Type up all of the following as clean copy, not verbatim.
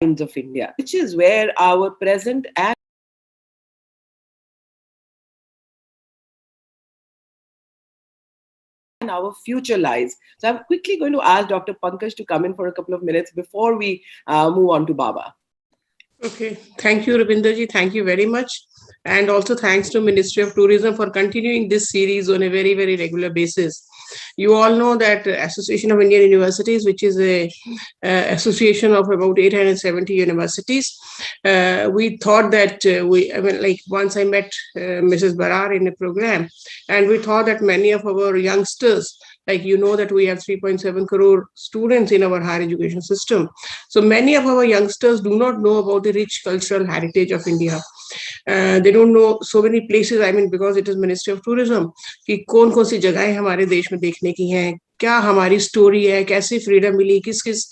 of India, which is where our present and our future lies. So I'm quickly going to ask Dr. Pankaj to come in for a couple of minutes before we move on to Baba. Okay, thank you, Aurobindo ji. Thank you very much. And also thanks to Ministry of Tourism for continuing this series on a very, very regular basis. You all know that Association of Indian Universities, which is a association of about 870 universities, we thought that once I met Mrs. Barar in a program, and we thought that many of our youngsters, like you know that we have 3.7 crore students in our higher education system. So many of our youngsters do not know about the rich cultural heritage of India. They don't know so many places, I mean, because it is Ministry of Tourism, कि कौन कौन सी जगहें हमारे देश में देखने की हैं, क्या हमारी स्टोरी है, कैसे फ्रीडम मिली, किस किस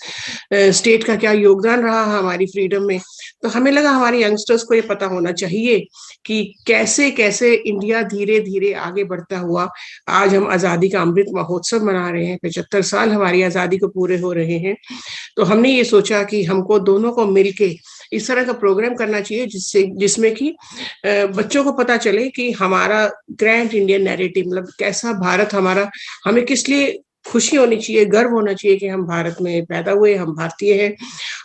स्टेट का क्या योगदान रहा हमारी फ्रीडम में. तो हमें लगा हमारे यंगस्टर्स को ये पता होना चाहिए कि कैसे कैसे इंडिया धीरे धीरे आगे बढ़ता हुआ आज हम आजादी का अमृत महोत्सव मना रहे हैं. 75 साल हमारी आजादी को पूरे हो रहे हैं. तो हमने ये सोचा कि हमको दोनों को मिलके इस तरह का प्रोग्राम करना चाहिए जिसमें कि बच्चों को पता चले कि हमारा ग्रैंड इंडियन नैरेटिव, मतलब कैसा भारत हमारा, हमें किस लिए खुशी होनी चाहिए, गर्व होना चाहिए कि हम भारत में पैदा हुए, हम भारतीय हैं.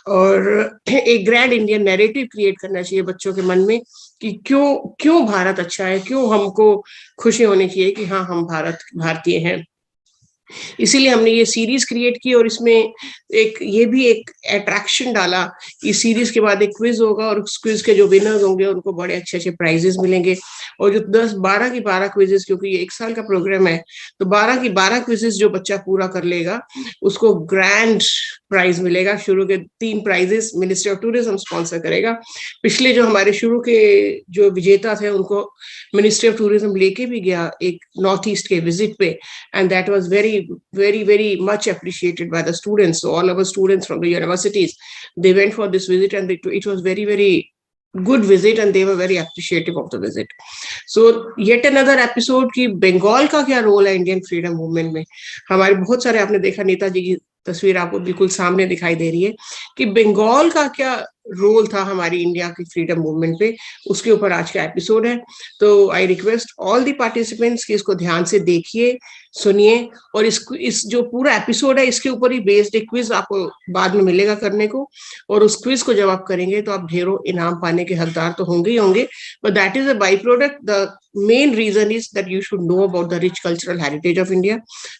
और एक ग्रैंड इंडियन नैरेटिव क्रिएट करना चाहिए बच्चों के मन में कि क्यों भारत अच्छा है, क्यों हमको खुशी होनी चाहिए कि हाँ हम भारतीय हैं. इसीलिए हमने ये सीरीज क्रिएट की और इसमें ये भी एक अट्रैक्शन डाला. इस सीरीज के बाद एक क्विज होगा और उस क्विज के जो विनर्स होंगे उनको बड़े अच्छे अच्छे प्राइजेस मिलेंगे. और जो 12 की 12 क्विजेस, क्योंकि ये 1 साल का प्रोग्राम है, तो 12 की 12 क्विजेस जो बच्चा पूरा कर लेगा उसको ग्रैंड प्राइज मिलेगा. शुरू के 3 prizes ministry of tourism sponsor करेगा. पिछले जो हमारे शुरू के जो विजेता थे उनको मिनिस्ट्री ऑफ टूरिज्म लेके भी गया एक नॉर्थ ईस्ट के विजिट पे, and that was very much appreciated by the students. So all our students from the universities, they went for this visit, and it was very good visit, and they were very appreciative of the visit. So yet another episode कि बंगाल का क्या role है Indian freedom movement में. हमारे बहुत सारे, आपने देखा नेताजी की तस्वीर आपको बिल्कुल सामने दिखाई दे रही है कि बंगाल का क्या रोल था हमारी इंडिया की फ्रीडम मूवमेंट पे, उसके ऊपर आज का एपिसोड है. तो I request all the participants कि इसको ध्यान से देखिए, सुनिए, और इस जो पूरा एपिसोड है इसके ऊपर ही बेस्ड एक क्विज आपको बाद में मिलेगा करने को. और उस क्विज को जब आप करेंगे तो आप ढेरों इनाम पाने के हकदार तो होंगे ही होंगे, but that is a by product. The main reason is that you should know about the rich cultural heritage of India,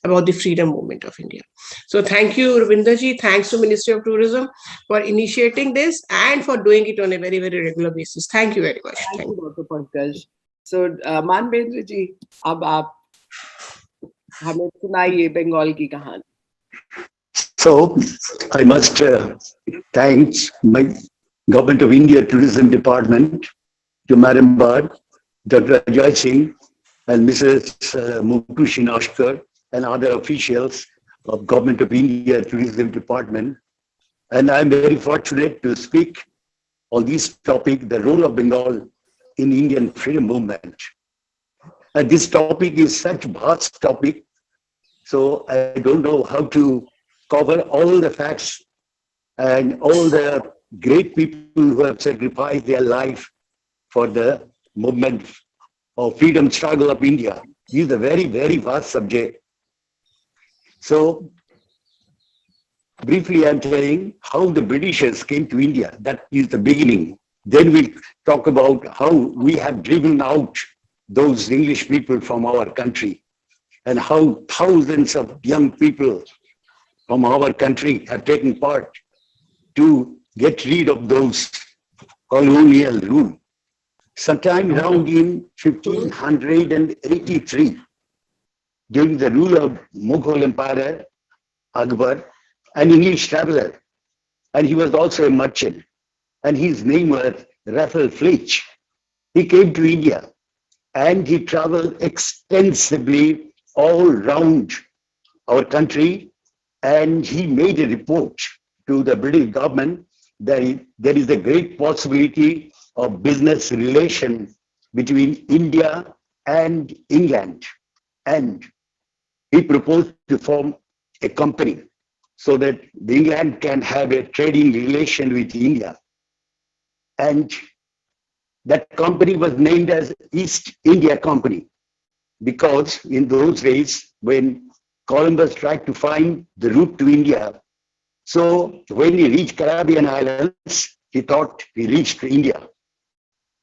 about the freedom movement of India. So thank you, Aurobindo ji. Thanks to Ministry of Tourism for initiating this and for doing it on a very regular basis. Thank you very much. Thank you, Dr. Pankaj. So Manvendra ji, अब आप हमें सुनाइए बंगाल की कहानी. So I must thank my Government of India Tourism Department, to Madam Bard, Dr. Ajay Singh, and Mrs. Mutu Shinashkar, and other officials of Government of India Tourism Department. And I'm very fortunate to speak on this topic, the role of Bengal in Indian freedom movement. And this topic is such a vast topic, so I don't know how to cover all the facts and all the great people who have sacrificed their life for the movement of freedom struggle of India. This is a very vast subject. So briefly I'm telling how the Britishers came to India. That is the beginning. Then we'll talk about how we have driven out those English people from our country, and how thousands of young people from our country have taken part to get rid of those colonial rule. Sometime around in 1583, during the rule of Mughal Emperor Akbar, an English traveler, and he was also a merchant, and his name was Raphael Flitch. He came to India, and he traveled extensively all round our country, and he made a report to the British government that there is a great possibility of business relation between India and England, and he proposed to form a company. so that England can have a trading relation with India. And that company was named as East India Company because in those days when Columbus tried to find the route to India, so when he reached Caribbean islands, he thought he reached India.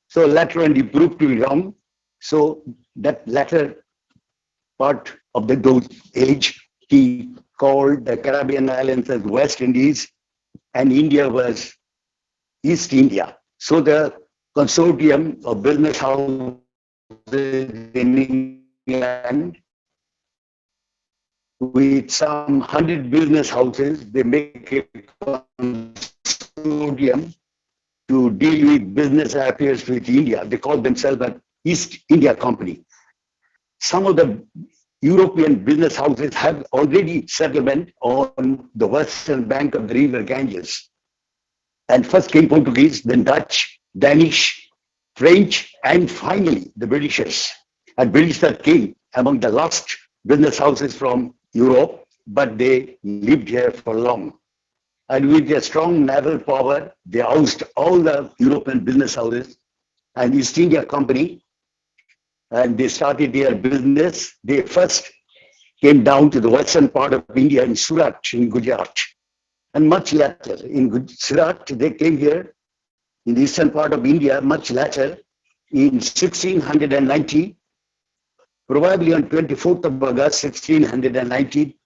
So later on he proved to be wrong. So that latter part of those age, he called the Caribbean islands as West Indies and India was East India. So the consortium of business houses in England, with some 100 business houses, they make a consortium to deal with business affairs with India. They call themselves an East India Company. Some of the European business houses have already settlement on the western bank of the river Ganges. And first came Portuguese, then Dutch, Danish, French, and finally the Britishers. And British that came among the last business houses from Europe, but they lived here for long. And with their strong naval power, they ousted all the European business houses and East India Company, and they started their business. They first came down to the western part of India in Surat in Gujarat. And much later, in Surat, they came here in the eastern part of India much later in 1690, probably on 24th of August 1690,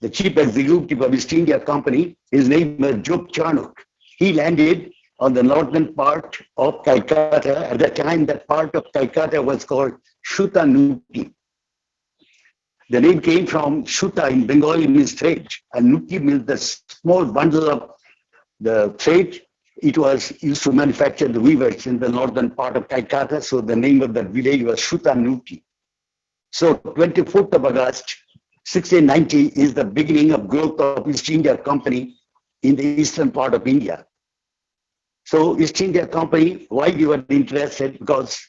the chief executive of East India Company, his name was Job Charnock. He landed on the northern part of Calcutta. At the time, that part of Calcutta was called Shuta-Nuti. The name came from Shuta in Bengali means thread, and Nuti means the small bundle of the thread. It was used to manufacture the weavers in the northern part of Calcutta, so the name of that village was Shuta-Nuti. So 24th of August 1690 is the beginning of growth of East India Company in the eastern part of India. So East India Company, why they were interested? Because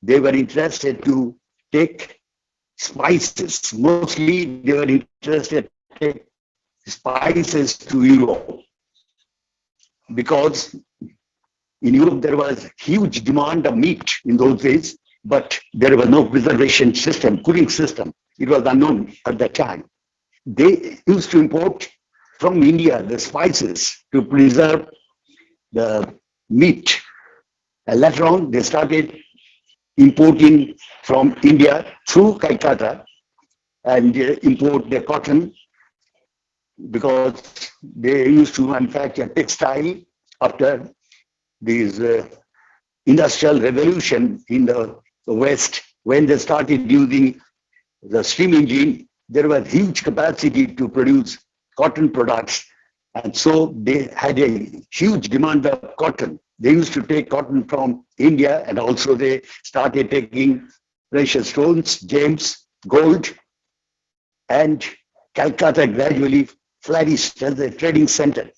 they were interested to take spices. Mostly they were interested to take spices to Europe. Because in Europe there was huge demand of meat in those days, but there was no preservation system, cooling system. It was unknown at that time. They used to import from India the spices to preserve the meat. And later on, they started importing from India through Calcutta and import the cotton because they used to manufacture textile after this industrial revolution in the West. When they started using the steam engine, there was huge capacity to produce cotton products. And so they had a huge demand of cotton. They used to take cotton from India, and also they started taking precious stones, gems, gold, and Calcutta gradually flourished as a trading center.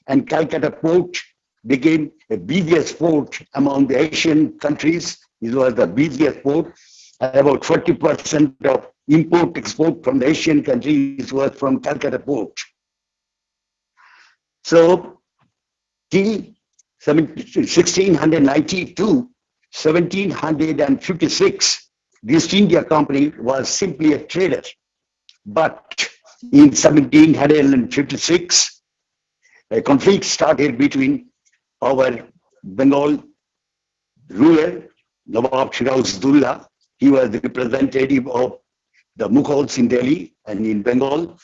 And Calcutta port became the busiest port among the Asian countries. It was the busiest port. About 40% of import-export from the Asian countries was from Calcutta port. So, till 1692 to 1756, the East India Company was simply a trader. But in 1756, a conflict started between our Bengal ruler, Nawab Shirazdullah. He was the representative of the Mughals in Delhi, and in Bengal,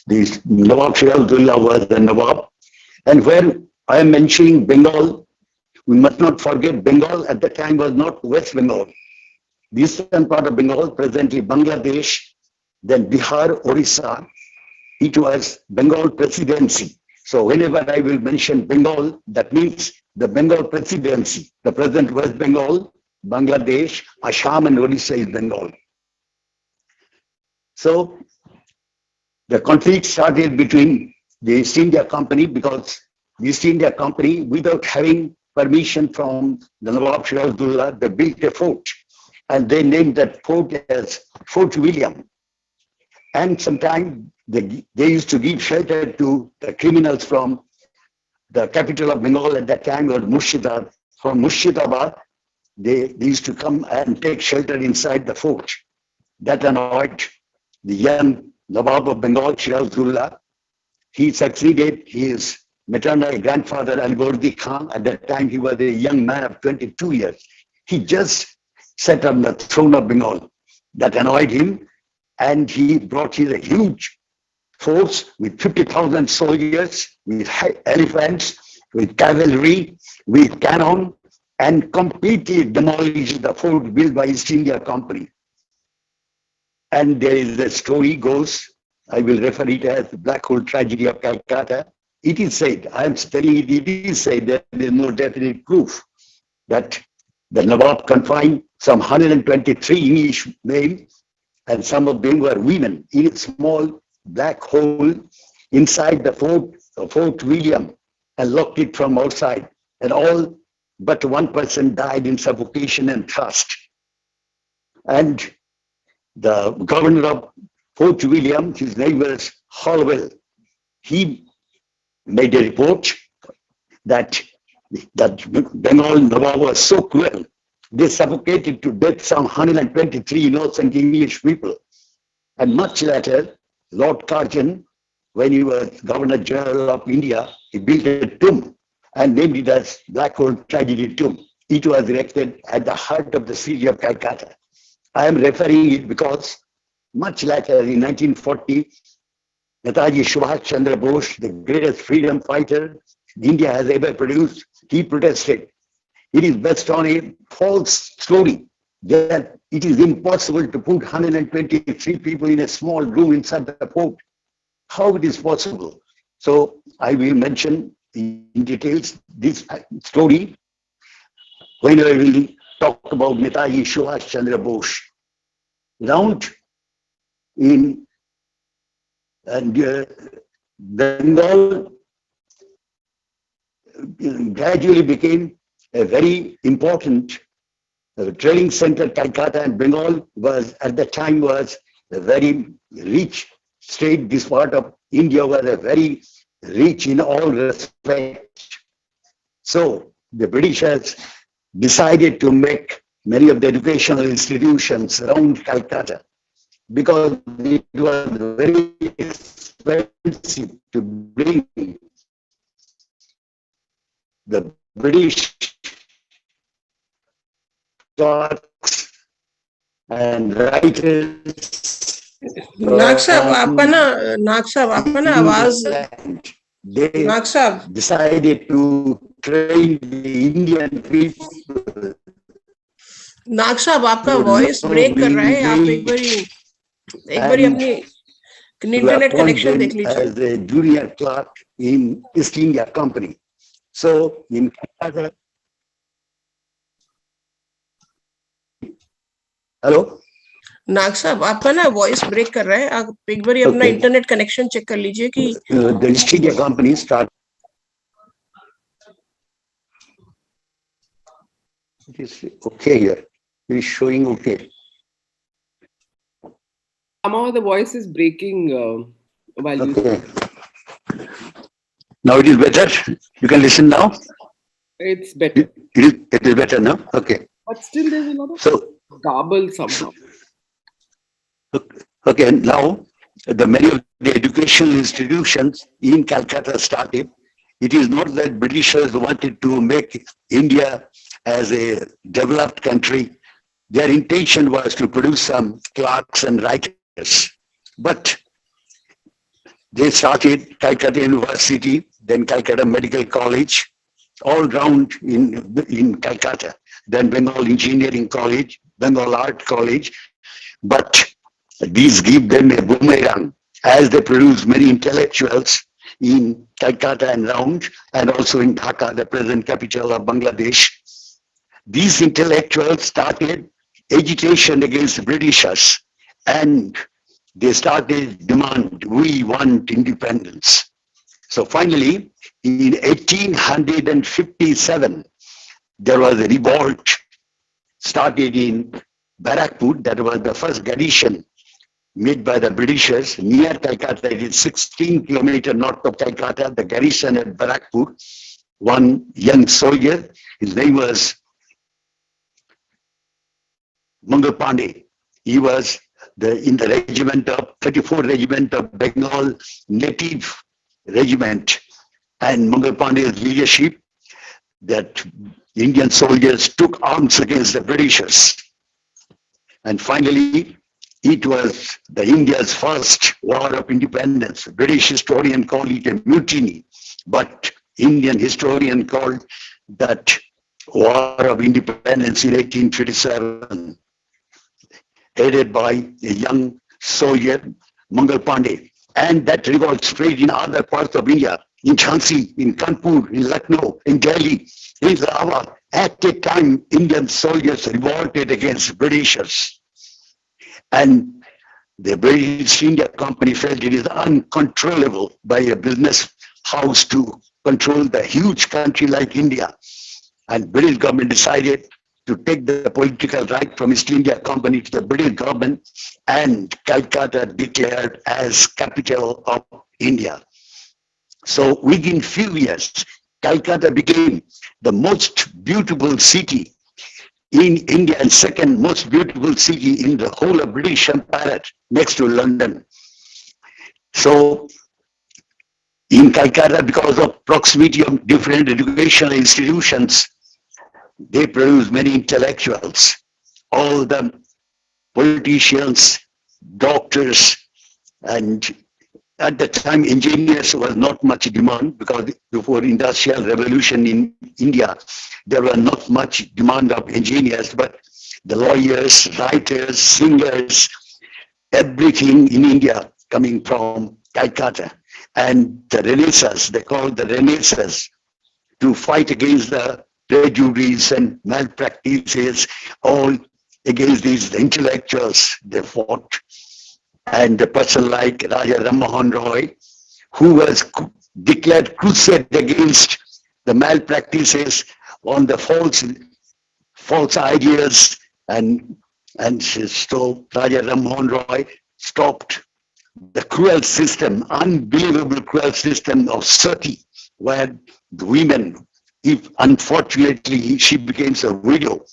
the Nawab Shirazdullah was the Nawab. And when I am mentioning Bengal, we must not forget Bengal at the time was not West Bengal. The eastern part of Bengal, presently Bangladesh, then Bihar, Orissa, it was Bengal presidency. So whenever I will mention Bengal, that means the Bengal presidency. The present West Bengal, Bangladesh, Assam and Orissa is Bengal. So the conflict started between the East India Company because the East India Company, without having permission from the Nawab Shirazdullah, they built a fort and they named that fort as Fort William. And sometime they used to give shelter to the criminals from the capital of Bengal at that time was Murshidabad. From Murshidabad, they used to come and take shelter inside the fort. That annoyed the young Nawab of Bengal, Shirazdullah. He succeeded his maternal grandfather, Alibordi Khan. At that time, he was a young man of 22 years. He just sat on the throne of Bengal. That annoyed him, and he brought his huge force with 50,000 soldiers, with elephants, with cavalry, with cannon, and completely demolished the fort built by East India Company. And there is a story goes, I will refer it as the Black Hole Tragedy of Calcutta. It is said, I am telling it, it is said that there is no definite proof that the Nawab confined some 123 English men, and some of them were women, in a small black hole inside the Fort William, and locked it from outside. And all but one person died in suffocation and thirst. And the governor of Fort William, his name was Hollowell, he made a report that Bengal Nawab was so cruel. They suffocated to death some 123 innocent English people. And much later, Lord Curzon, when he was Governor General of India, he built a tomb and named it as Black Hole Tragedy Tomb. It was erected at the heart of the city of Calcutta. I am referring it because much later, in 1940, Netaji Subhash Chandra Bose, the greatest freedom fighter India has ever produced, he protested. It is based on a false story that it is impossible to put 123 people in a small room inside the fort. How it is possible? So I will mention in details this story when I will talk about Netaji Subhash Chandra Bose. Round in Bengal gradually became a very important trading center. Calcutta and Bengal was at the time was a very rich state. This part of India was a very rich in all respects. So the Britishers decided to make many of the educational institutions around Calcutta because it was very expensive to bring the British clerks and writers. नाग साहब आपका ना आवाज They नाग साहब decided to train the Indian people. नाग साहब आपका voice break कर रहा है. आप एक बारी अपनी इंटरनेट कनेक्शन देख लीजिए. As a junior clerk in East India Company. So in Calcutta. Hello. नाग साहब आपका ना वॉइस ब्रेक कर रहा है. आप एक बारी अपना इंटरनेट कनेक्शन चेक कर लीजिए कि the East India Company started. It is okay here. It is showing okay. Somehow the voice is breaking while you Okay. Now it is better. You can listen now. It's better. It is better now. Okay. But still there's a lot of So garble somehow. okay. Now many of the educational institutions in Calcutta started. It is not that Britishers wanted to make India as a developed country. Their intention was to produce some clerks and writers. But they started Calcutta University, then Calcutta Medical College, all round in Calcutta, then Bengal Engineering College, Bengal Art College. But these give them a boomerang as they produce many intellectuals in Calcutta and round, and also in Dhaka, the present capital of Bangladesh. These intellectuals started agitation against the Britishers, and they started demand, we want independence. So finally, in 1857, there was a revolt started in Barakpur. That was the first garrison made by the Britishers near Calcutta. It is 16 kilometers north of Calcutta, the garrison at Barakpur. One young soldier, his name was Mangal Pandey. He was in the regiment of 34 Regiment of Bengal Native Regiment, and Mangal Pandey's leadership, that Indian soldiers took arms against the Britishers. And finally, it was the India's first war of independence. British historian called it a mutiny, but Indian historian called that war of independence in 1857, headed by a young soldier, Mangal Pandey. And that revolt spread in other parts of India, in Jhansi, in Kanpur, in Lucknow, in Delhi, in Lahore. At a time, Indian soldiers revolted against Britishers. And the British India Company felt it is uncontrollable by a business house to control the huge country like India. And British government decided to take the political right from East India Company to the British government, and Calcutta declared as capital of India. So within few years, Calcutta became the most beautiful city in India and second most beautiful city in the whole of British Empire, next to London. So in Calcutta, because of proximity of different educational institutions, they produce many intellectuals, all the politicians, doctors, and at the time engineers was not much demand, because before industrial revolution in India, there was not much demand of engineers, but the lawyers, writers, singers, everything in India coming from Calcutta. And the Renaissance, they called the Renaissance, to fight against the prejudice and malpractices, all against these intellectuals they fought. And a person like Raja Ram Mohan Roy, who was declared crusade against the malpractices on the false ideas, and so Raja Ram Mohan Roy stopped the cruel system, unbelievable cruel system of sati, where the women, if unfortunately she becomes a widow,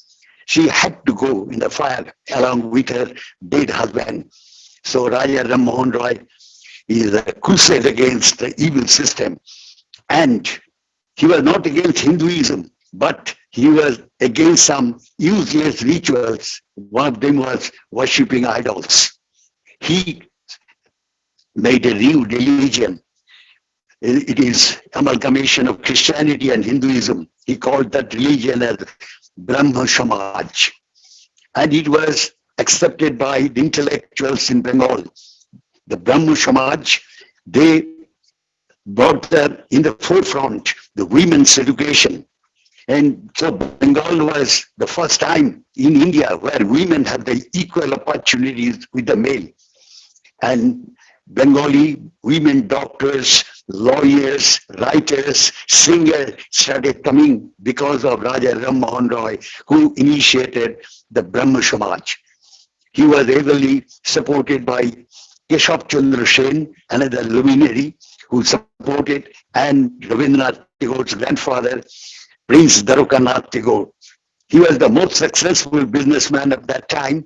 she had to go in the fire along with her dead husband. So Raja Ram Mohan Roy is a crusade against the evil system. And he was not against Hinduism, but he was against some useless rituals. One of them was worshipping idols. He made a new religion. It is amalgamation of Christianity and Hinduism. He called that religion as Brahma Samaj. And it was accepted by the intellectuals in Bengal. The Brahma Samaj, they brought in the forefront the women's education. And so Bengal was the first time in India where women had the equal opportunities with the male. And Bengali women doctors, lawyers, writers, singers started coming because of Raja Ram Mohan Roy, who initiated the Brahma Samaj. He was heavily supported by Keshav Chandra Sen, another luminary who supported, and Rabindranath Tagore's grandfather, Prince Darokanath Tagore. He was the most successful businessman of that time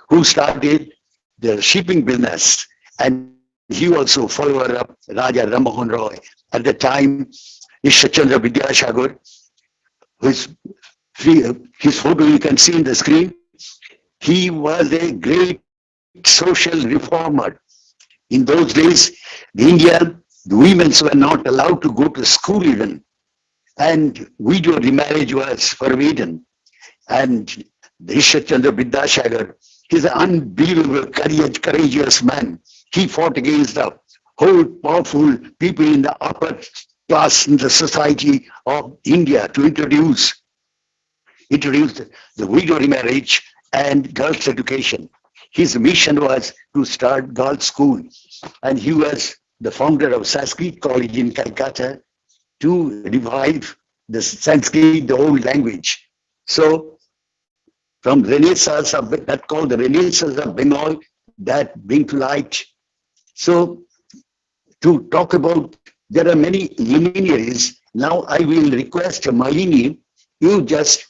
who started the shipping business, and he also followed up Raja Ram Mohan Roy. At the time, Ishwar Chandra Vidyasagar, his photo you can see in the screen, he was a great social reformer. In those days, the women were not allowed to go to school even, and widow remarriage was forbidden. And Ishwar Chandra Vidyasagar, he's an unbelievable, courageous man. He fought against the whole powerful people in the upper class in the society of India to introduce the widow remarriage and girls' education. His mission was to start girls' school, and he was the founder of Sanskrit College in Calcutta to revive the Sanskrit, the old language. So from Renaissance of that called the Renaissance of Bengal, that bring to light. So to talk about, there are many luminaries. Now I will request Malini, you just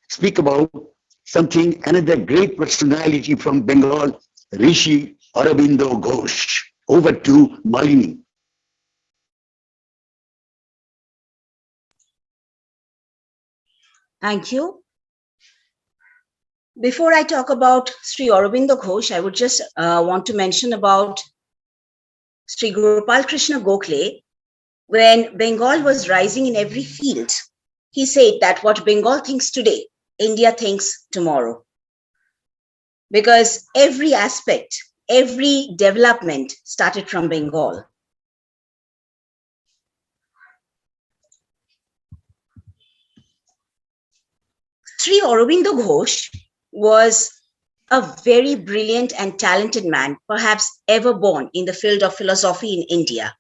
speak about something, another great personality from Bengal, Rishi Aurobindo Ghosh. Over to Malini. Thank you. Before I talk about Sri Aurobindo Ghosh, I would just want to mention about Sri Gopal Krishna Gokhale. When Bengal was rising in every field, he said that what Bengal thinks today, India thinks tomorrow. Because every aspect, every development started from Bengal. Sri Aurobindo Ghosh was a very brilliant and talented man, perhaps ever born in the field of philosophy in India.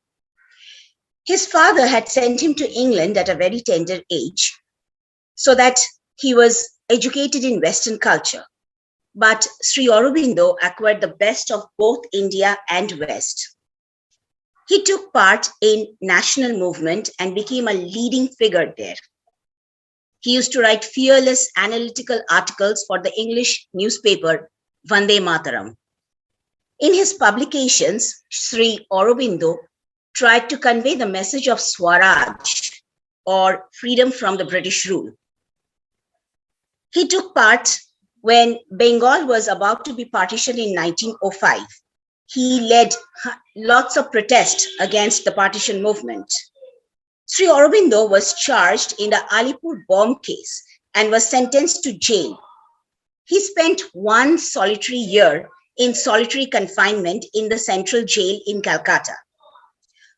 His father had sent him to England at a very tender age so that he was educated in Western culture. But Sri Aurobindo acquired the best of both India and West. He took part in national movement and became a leading figure there. He used to write fearless analytical articles for the English newspaper Vande Mataram. In his publications, Sri Aurobindo tried to convey the message of Swaraj, or freedom from the British rule. He took part when Bengal was about to be partitioned in 1905. He led lots of protests against the partition movement. Sri Aurobindo was charged in the Alipur bomb case and was sentenced to jail. He spent 1 solitary year in solitary confinement in the central jail in Calcutta.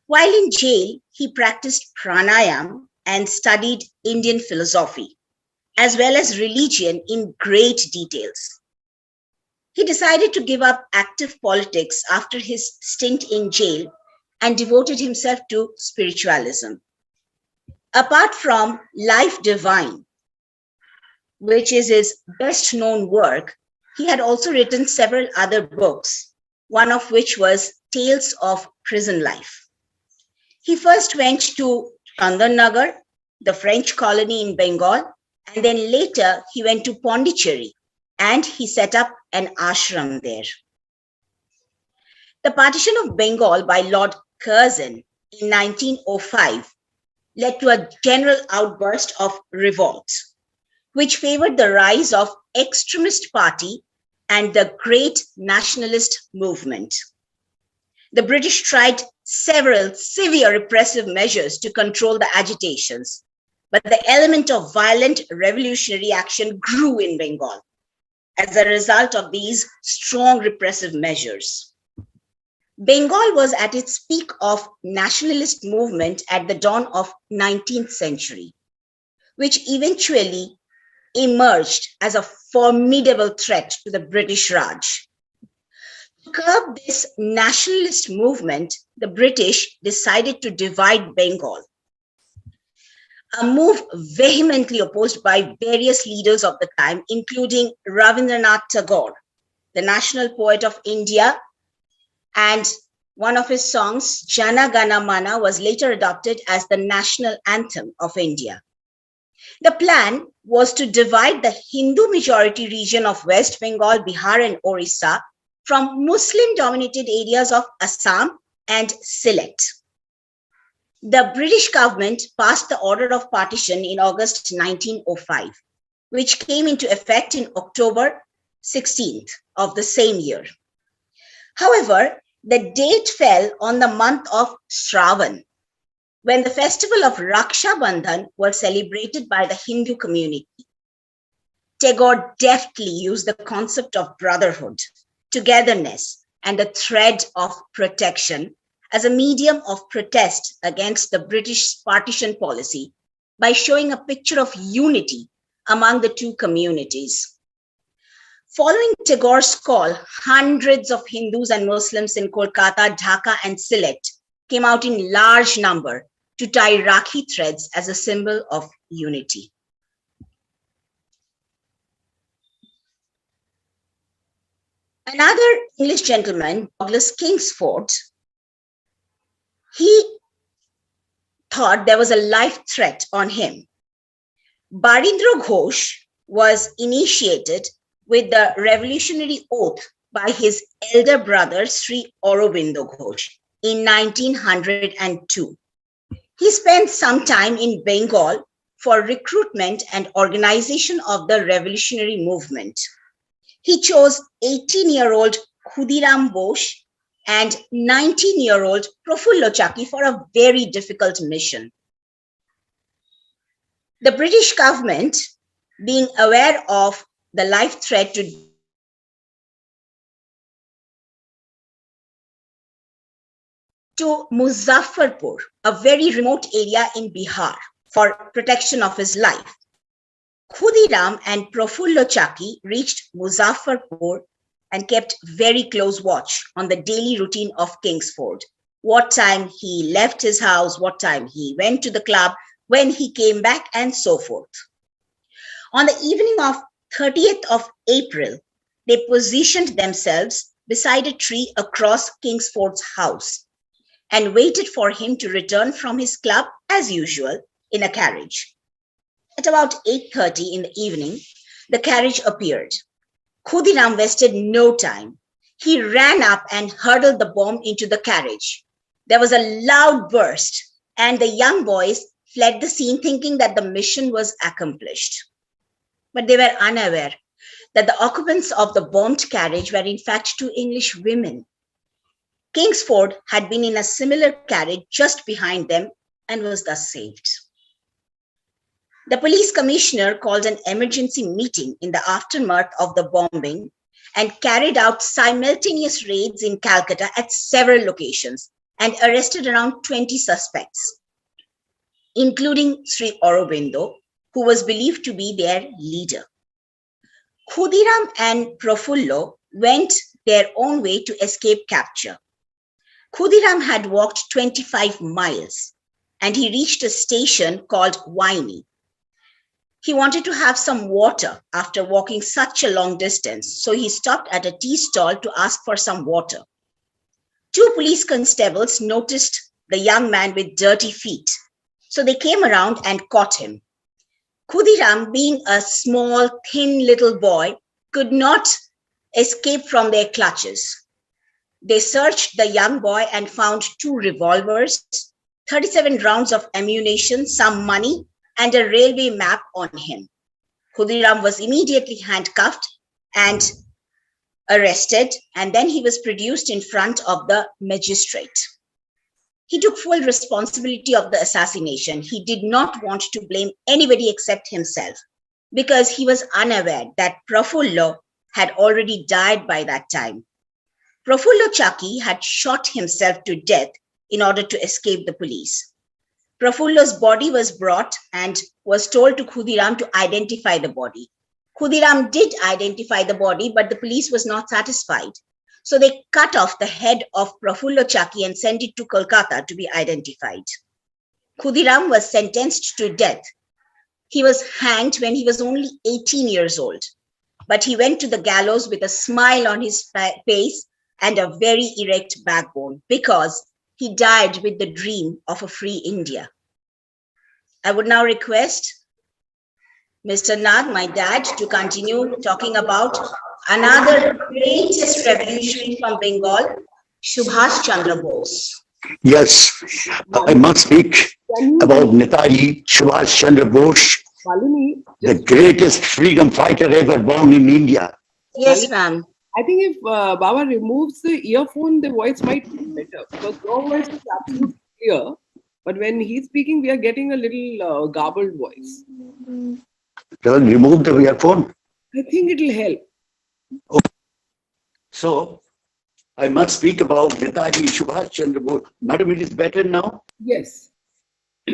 While in jail, he practiced pranayam and studied Indian philosophy, as well as religion in great details. He decided to give up active politics after his stint in jail and devoted himself to spiritualism. Apart from Life Divine, which is his best known work, he had also written several other books, one of which was Tales of Prison Life. He first went to Chandanagar, the French colony in Bengal, and then later he went to Pondicherry and he set up an ashram there. The partition of Bengal by Lord Curzon in 1905 led to a general outburst of revolt, which favored the rise of extremist party and the great nationalist movement. The British tried several severe repressive measures to control the agitations, but the element of violent revolutionary action grew in Bengal as a result of these strong repressive measures. Bengal was at its peak of nationalist movement at the dawn of 19th century, which eventually emerged as a formidable threat to the British Raj. To curb this nationalist movement, the British decided to divide Bengal, a move vehemently opposed by various leaders of the time, including Rabindranath Tagore, the national poet of India, and one of his songs, Jana Gana Mana, was later adopted as the national anthem of India. The plan was to divide the Hindu majority region of West Bengal, Bihar, and Orissa from Muslim-dominated areas of Assam and Sylhet. The British government passed the Order of Partition in August 1905, which came into effect in October 16th of the same year. However, the date fell on the month of Shravan, when the festival of Raksha Bandhan was celebrated by the Hindu community. Tagore deftly used the concept of brotherhood, togetherness, and the thread of protection as a medium of protest against the British partition policy by showing a picture of unity among the two communities. Following Tagore's call, hundreds of Hindus and Muslims in Kolkata, Dhaka, and Sylhet came out in large number to tie Rakhi threads as a symbol of unity. Another English gentleman, Douglas Kingsford, he thought there was a life threat on him. Barindra Ghosh was initiated with the revolutionary oath by his elder brother Sri Aurobindo Ghosh in 1902. He spent some time in Bengal for recruitment and organization of the revolutionary movement. He chose 18-year-old Khudiram Bose and 19-year-old Prafullo Chaki for a very difficult mission. The British government, being aware of the life threat to Muzaffarpur, a very remote area in Bihar, for protection of his life. Khudiram and Prafullo Chaki reached Muzaffarpur and kept very close watch on the daily routine of Kingsford. What time he left his house, what time he went to the club, when he came back, and so forth. On the evening of 30th of April, they positioned themselves beside a tree across Kingsford's house and waited for him to return from his club as usual in a carriage. At about 8:30 in the evening, the carriage appeared. Khudiram wasted no time. He ran up and hurled the bomb into the carriage. There was a loud burst, and the young boys fled the scene thinking that the mission was accomplished. But they were unaware that the occupants of the bombed carriage were in fact two English women. Kingsford had been in a similar carriage just behind them and was thus saved. The police commissioner called an emergency meeting in the aftermath of the bombing and carried out simultaneous raids in Calcutta at several locations and arrested around 20 suspects, including Sri Aurobindo, who was believed to be their leader. Khudiram and Prafullo went their own way to escape capture. Khudiram had walked 25 miles and he reached a station called Waini. He wanted to have some water after walking such a long distance, so he stopped at a tea stall to ask for some water. Two police constables noticed the young man with dirty feet, so they came around and caught him. Khudiram, being a small, thin little boy, could not escape from their clutches. They searched the young boy and found 2 revolvers, 37 rounds of ammunition, some money, and a railway map on him. Khudiram was immediately handcuffed and arrested, and then he was produced in front of the magistrate. He took full responsibility of the assassination. He did not want to blame anybody except himself because he was unaware that Prafullo had already died by that time. Prafullo Chaki had shot himself to death in order to escape the police. Prafullo's body was brought and was told to Khudiram to identify the body. Khudiram did identify the body, but the police was not satisfied. So they cut off the head of Prafullo Chaki and sent it to Calcutta to be identified. Khudiram was sentenced to death. He was hanged when he was only 18 years old, but he went to the gallows with a smile on his face and a very erect backbone because he died with the dream of a free India. I would now request Mr. Nag, my dad, to continue talking about another greatest revolutionary from Bengal, Subhash Chandra Bose. Yes, I must speak about Netaji Subhash Chandra Bose, the greatest freedom fighter ever born in India. Yes, ma'am. I think if Baba removes the earphone, the voice might be better because your voice is absolutely clear. But when he's speaking, we are getting a little garbled voice. Don't remove the earphone. I think it'll help. Okay. So, I must speak about Netaji Subhash Chandra Bose. Madam, it is better now? Yes.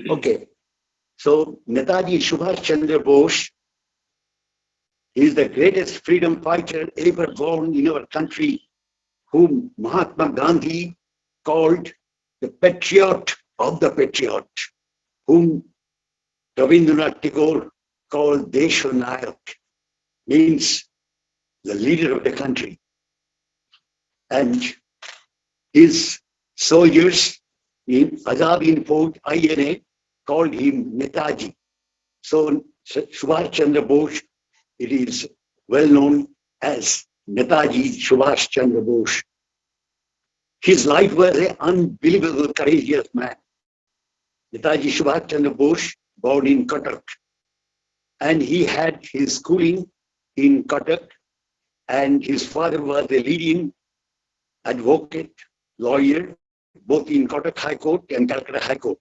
Okay. So, Netaji Subhash Chandra Bose is the greatest freedom fighter ever born in our country, whom Mahatma Gandhi called the patriot of the patriot, whom Rabindranath Tagore called Deshanayak, means the leader of the country. And his soldiers in Azadi Fort INA called him Netaji. So Subhash Chandra Bose, it is well known as Netaji Subhash Chandra Bose. His life was an unbelievable, courageous man. Netaji Subhash Chandra Bose, born in Cuttack, and he had his schooling in Cuttack, and his father was a leading advocate, lawyer, both in Cuttack High Court and Calcutta High Court.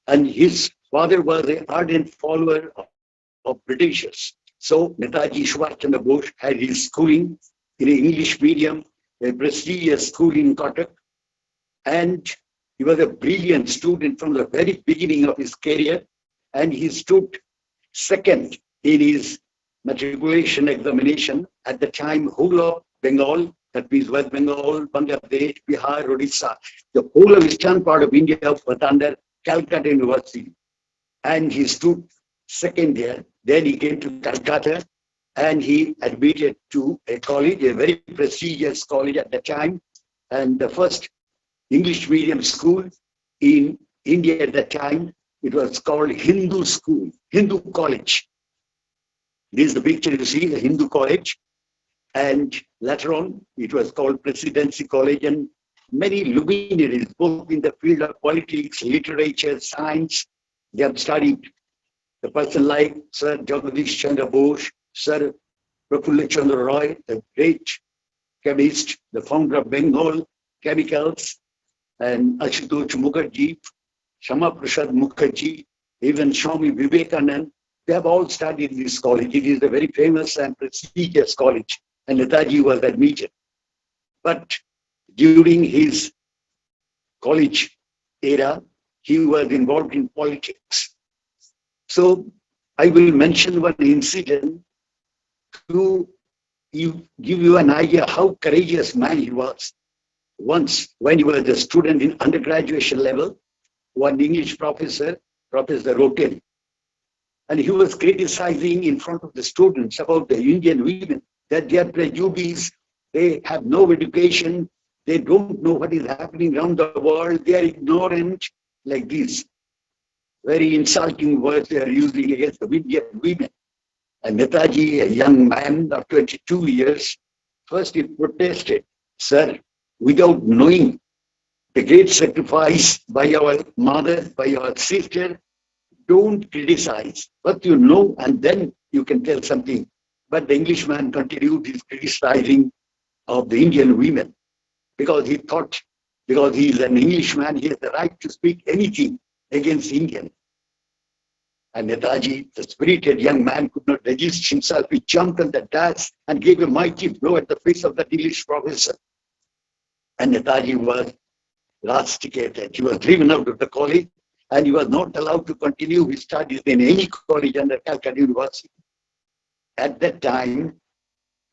And his father was an ardent follower of Britishers. So Netaji Subhash Chandra Bose had his schooling in an English medium, a prestigious school in Cuttack, and he was a brilliant student from the very beginning of his career, and he stood second in his matriculation examination at the time. Whole of Bengal, that means West Bengal, Bangladesh, Bihar, Odisha, the whole of eastern part of India was under Calcutta University, and he stood second there. Then he came to Calcutta, and he admitted to a college, a very prestigious college at the time, and the first English medium school in India at that time. It was called Hindu School, Hindu College. This is the picture you see, the Hindu College. And later on, it was called Presidency College, and many luminaries, both in the field of politics, literature, science, they have studied. The person like Sir Jagadish Chandra Bose, Sir Prafulla Chandra Roy, the great chemist, the founder of Bengal Chemicals, and Ashutosh Mukherjee, Shama Prasad Mukherjee, even Swami Vivekanand, they have all studied in this college. It is a very famous and prestigious college, and Netaji was admitted. But during his college era, he was involved in politics. So I will mention one incident to give you an idea how courageous man he was. Once, when he was a student in undergraduate level, one English professor, Professor wrote him, and he was criticizing in front of the students about the Indian women, that they are prejudiced, they have no education, they don't know what is happening around the world, they are ignorant, like this. Very insulting words they are using against the Indian women. And Netaji, a young man of 22 years, first he protested, "Sir, without knowing the great sacrifice by our mother, by our sister, don't criticize. But you know, and then you can tell something." But the Englishman continued his criticizing of the Indian women, because he thought, because he is an Englishman, he has the right to speak anything against Indian. And Netaji, the spirited young man, could not resist himself. He jumped on the dais and gave a mighty blow at the face of that English professor. And Netaji was rusticated. He was driven out of the college, and he was not allowed to continue his studies in any college under Calcutta University. At that time,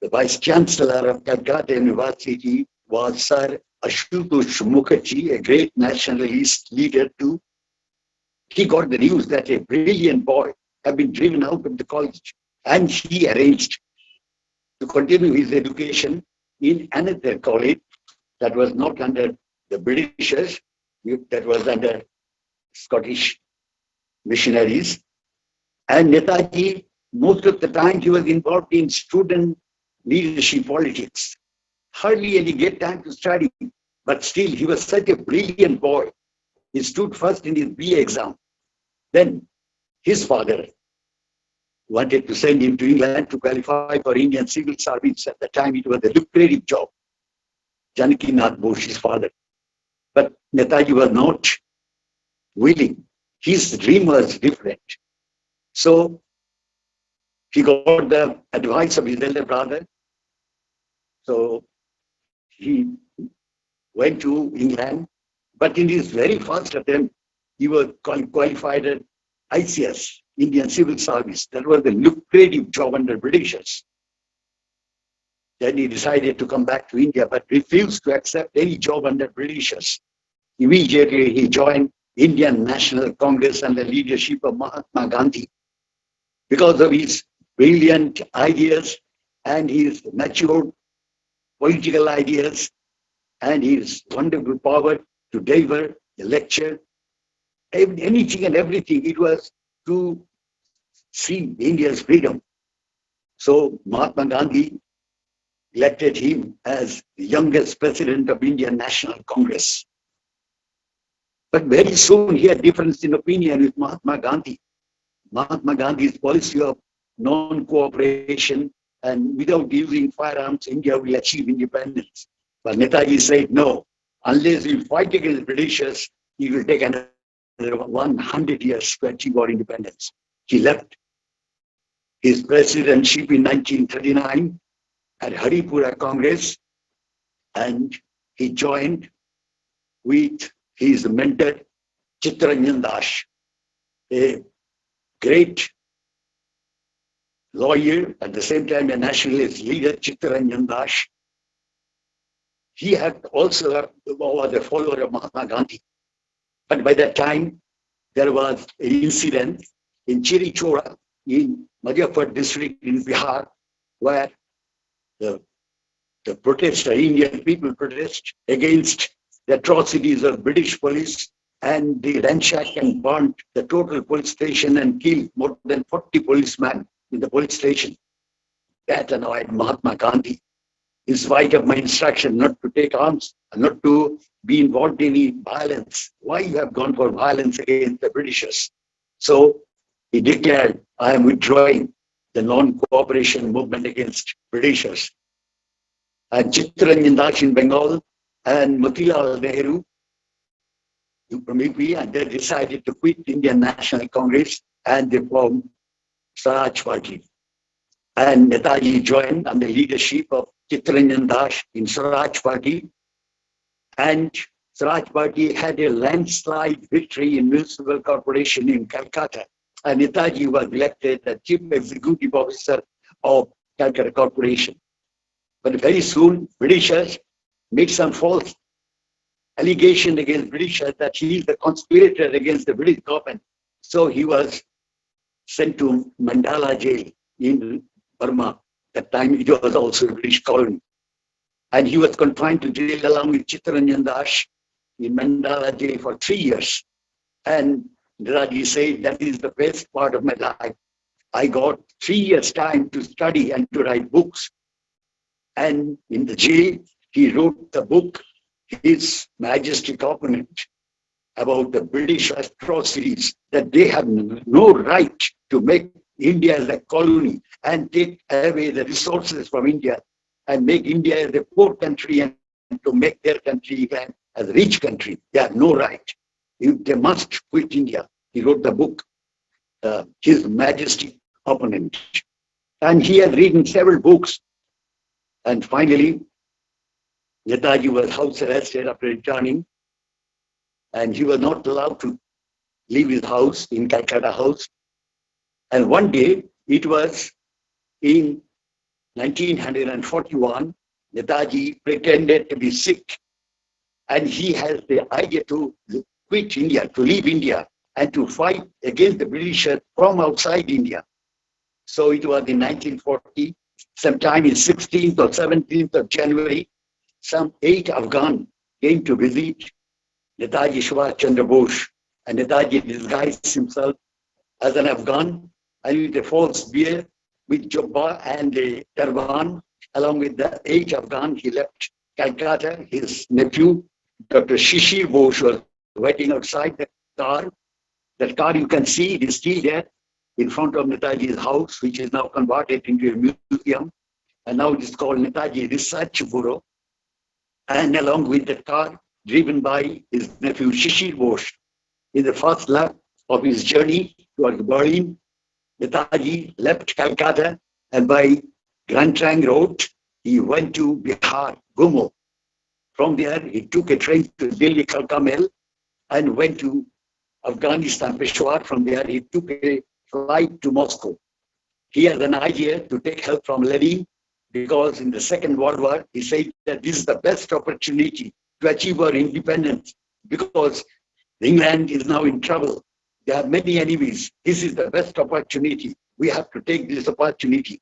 the Vice Chancellor of Calcutta University was Sir Ashutosh Mukherjee, a great nationalist leader too. He got the news that a brilliant boy had been driven out of the college, and he arranged to continue his education in another college that was not under the Britishers, that was under Scottish missionaries. And Netaji, most of the time, he was involved in student leadership politics. Hardly any get time to study, but still he was such a brilliant boy. He stood first in his BA exam. Then his father wanted to send him to England to qualify for Indian civil service. At the time, it was a lucrative job. Janakinath Bose, his father. But Netaji was not willing. His dream was different. So he got the advice of his elder brother. So he went to England. But in his very first attempt, he was qualified at ICS, Indian Civil Service. That was a lucrative job under Britishers. Then he decided to come back to India, but refused to accept any job under Britishers. Immediately, he joined Indian National Congress under the leadership of Mahatma Gandhi. Because of his brilliant ideas and his matured political ideas, and his wonderful power to deliver the lecture, anything and everything. It was to see India's freedom. So Mahatma Gandhi elected him as the youngest president of Indian National Congress. But very soon he had difference in opinion with Mahatma Gandhi. Mahatma Gandhi's policy of non-cooperation and without using firearms, India will achieve independence. But Netaji said, no, unless we fight against Britishers, it will take another 100 years to achieve our independence. He left his presidency in 1939 at Haripura Congress, and he joined with his mentor, Chittaranjan Das, a great lawyer, at the same time a nationalist leader, Chittaranjan Das. He had also was a follower of Mahatma Gandhi. But by that time, there was an incident in Chirichora in Madhya district in Bihar, where the protest, Indian people protest against the atrocities of British police, and they ransacked and burnt the total police station and killed more than 40 policemen in the police station. That annoyed Mahatma Gandhi. In spite of my instruction not to take arms, not to be involved in any violence, why you have gone for violence against the Britishers? So he declared, I am withdrawing the non-cooperation movement against Britishers. And Chittaranjan Das in Bengal and Motilal Nehru from UP, and they decided to quit Indian National Congress and they formed Swaraj Party. And Netaji joined under the leadership of Chittaranjan Das in Swaraj Party. And Swaraj Party had a landslide victory in municipal corporation in Calcutta. And Netaji was elected the chief executive officer of Calcutta Corporation. But very soon, Britishers made some false allegation against Britishers that he is the conspirator against the British government. So he was sent to Mandala jail in Burma. That time it was also a British colony. And he was confined to jail along with Chittaranjan Das in Mandala jail for 3 years. And Netaji said, that is the best part of my life. I got 3 years time to study and to write books. And in the jail, he wrote the book, His Majestic Opponent, about the British atrocities, that they have no right to make India as a colony and take away the resources from India and make India as a poor country and to make their country again as a rich country. They have no right. They must quit India. He wrote the book, His Majestic Opponent. And he had written several books. And finally, Netaji was house arrested after returning, and he was not allowed to leave his house in Calcutta House. And one day, it was in 1941, Netaji pretended to be sick, and he has the idea to quit India, to leave India, and to fight against the British from outside India. So it was in 1940, sometime in 16th or 17th of January, some 8 Afghan came to visit Netaji Subhash Chandra Bose, and Netaji disguised himself as an Afghan and with a false beard, with jubba and a turban. Along with the 8 Afghan, he left Calcutta. His nephew, Dr. Shishir Bose, was waiting outside the car. That car you can see, it is still there in front of Netaji's house, which is now converted into a museum. And now it is called Netaji Research Bureau. And along with the car, driven by his nephew Shishir Bose, in the first lap of his journey towards Berlin, Netaji left Calcutta, and by Grand Trunk Road, he went to Bihar, Gumo. From there, he took a train to Delhi Kalkamel and went to Afghanistan, Peshawar. From there, he took a flight to Moscow. He had an idea to take help from Lenin, because in the Second World War, he said that this is the best opportunity to achieve our independence, because England is now in trouble. There are many enemies. This is the best opportunity. We have to take this opportunity.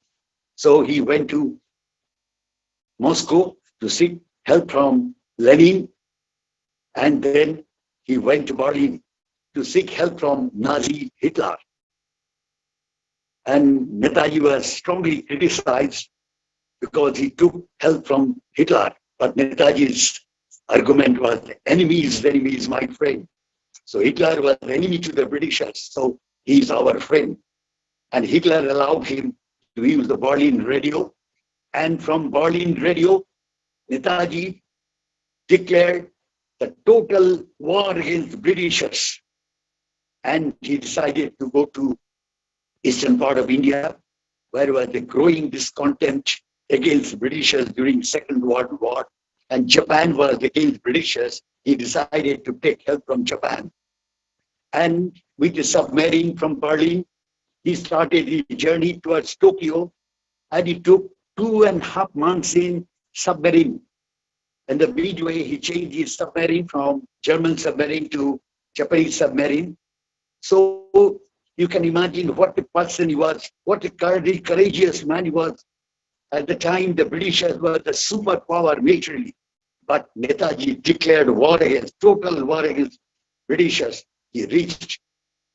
So he went to Moscow to seek help from Lenin, and then he went to Berlin to seek help from Nazi Hitler. And Netaji was strongly criticized because he took help from Hitler. But Netaji's argument was, enemy is my friend. So Hitler was enemy to the Britishers, so he's our friend. And Hitler allowed him to use the Berlin radio. And from Berlin radio, Netaji declared the total war against Britishers. And he decided to go to eastern part of India, where was the growing discontent against Britishers during Second World War, and Japan was against Britishers. He decided to take help from Japan. And with the submarine from Berlin, he started his journey towards Tokyo, and it took 2.5 months in submarine. And the midway, he changed his submarine from German submarine to Japanese submarine. So you can imagine what a person he was, what a courageous man he was. At the time, the Britishers were the superpower militarily, but Netaji declared total war against Britishers. He reached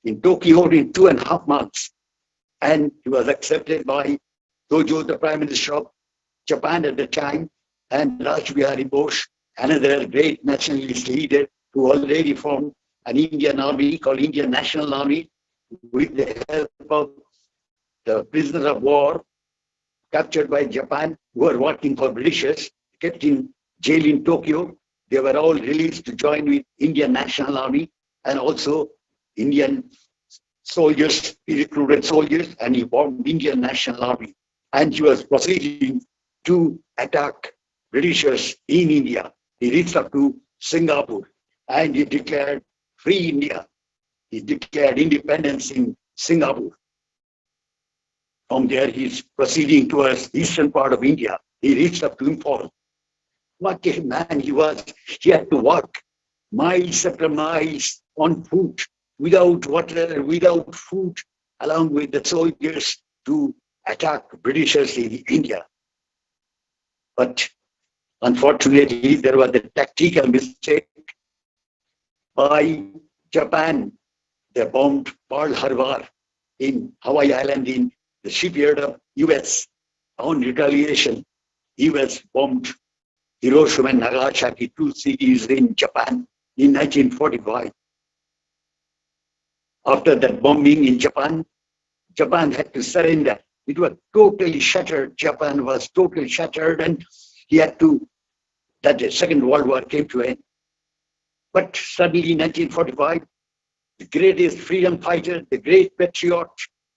in Tokyo in 2.5 months, and he was accepted by Tojo, the Prime Minister of Japan at the time, and Raj Bihari Bose, another great nationalist leader who already formed an Indian army called Indian National Army with the help of the prisoners of war captured by Japan who were working for Britishers, kept in jail in Tokyo. They were all released to join with Indian National Army, and also Indian soldiers, he recruited soldiers, and he formed Indian National Army. And he was proceeding to attack Britishers in India. He reached up to Singapore, and he declared free India. He declared independence in Singapore. From there, he's proceeding towards eastern part of India. He reached up to Imphal. What a man he was. He had to walk miles after miles on foot, without water, without food, along with the soldiers to attack Britishers in India. But unfortunately, there was a tactical mistake by Japan. They bombed Pearl Harbor in Hawaii Island in the shipyard of US. On retaliation, US bombed Hiroshima and Nagasaki, two cities in Japan, in 1945. After that bombing in Japan, Japan had to surrender. It was totally shattered. Japan was totally shattered, and he had to, that the Second World War came to an end. But suddenly in 1945, the greatest freedom fighter, the great patriot,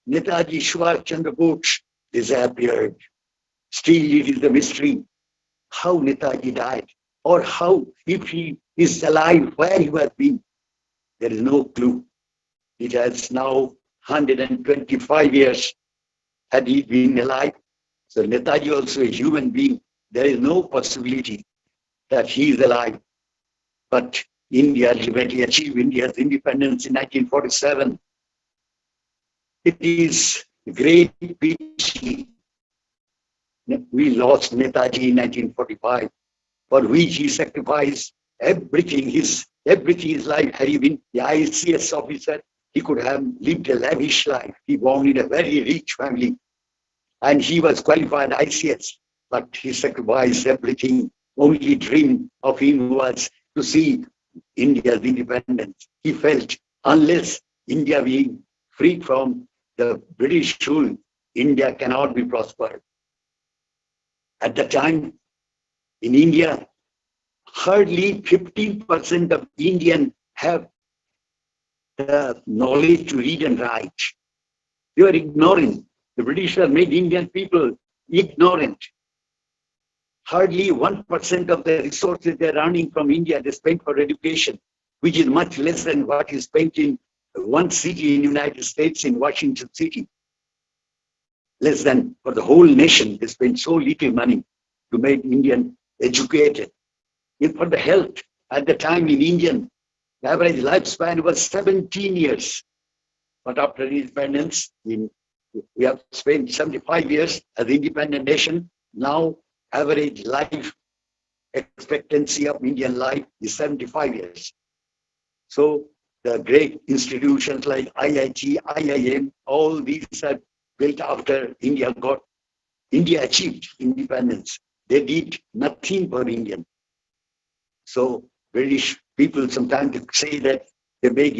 Netaji Subhash Chandra Bose, disappeared. Still it is a mystery how Netaji died, or how, if he is alive, where he has been. There is no clue. It has now 125 years had he been alive. So Netaji also a human being. There is no possibility that he is alive. But India ultimately achieved India's independence in 1947. It is a great pity. We lost Netaji in 1945, for which he sacrificed everything. His life. Had he been the ICS officer, he could have lived a lavish life. He born in a very rich family, and he was qualified ICS, but he sacrificed everything. Only dream of him was to see India's independence. He felt unless India being free from the British rule, India cannot be prospered. At the time, in India, hardly 15% of Indians have the knowledge to read and write. They were ignorant. The British have made Indian people ignorant. Hardly 1% of the resources they're earning from India they spend for education, which is much less than what is spent in one city in the United States, in Washington City. Less than for the whole nation, they spend so little money to make Indian educated. And for the health, at the time in Indian, the average lifespan was 17 years. But after independence, we have spent 75 years as an independent nation. Now, average life expectancy of Indian life is 75 years. So the great institutions like IIT, IIM, all these are built after India achieved independence. They did nothing for Indian. So British people sometimes say that they make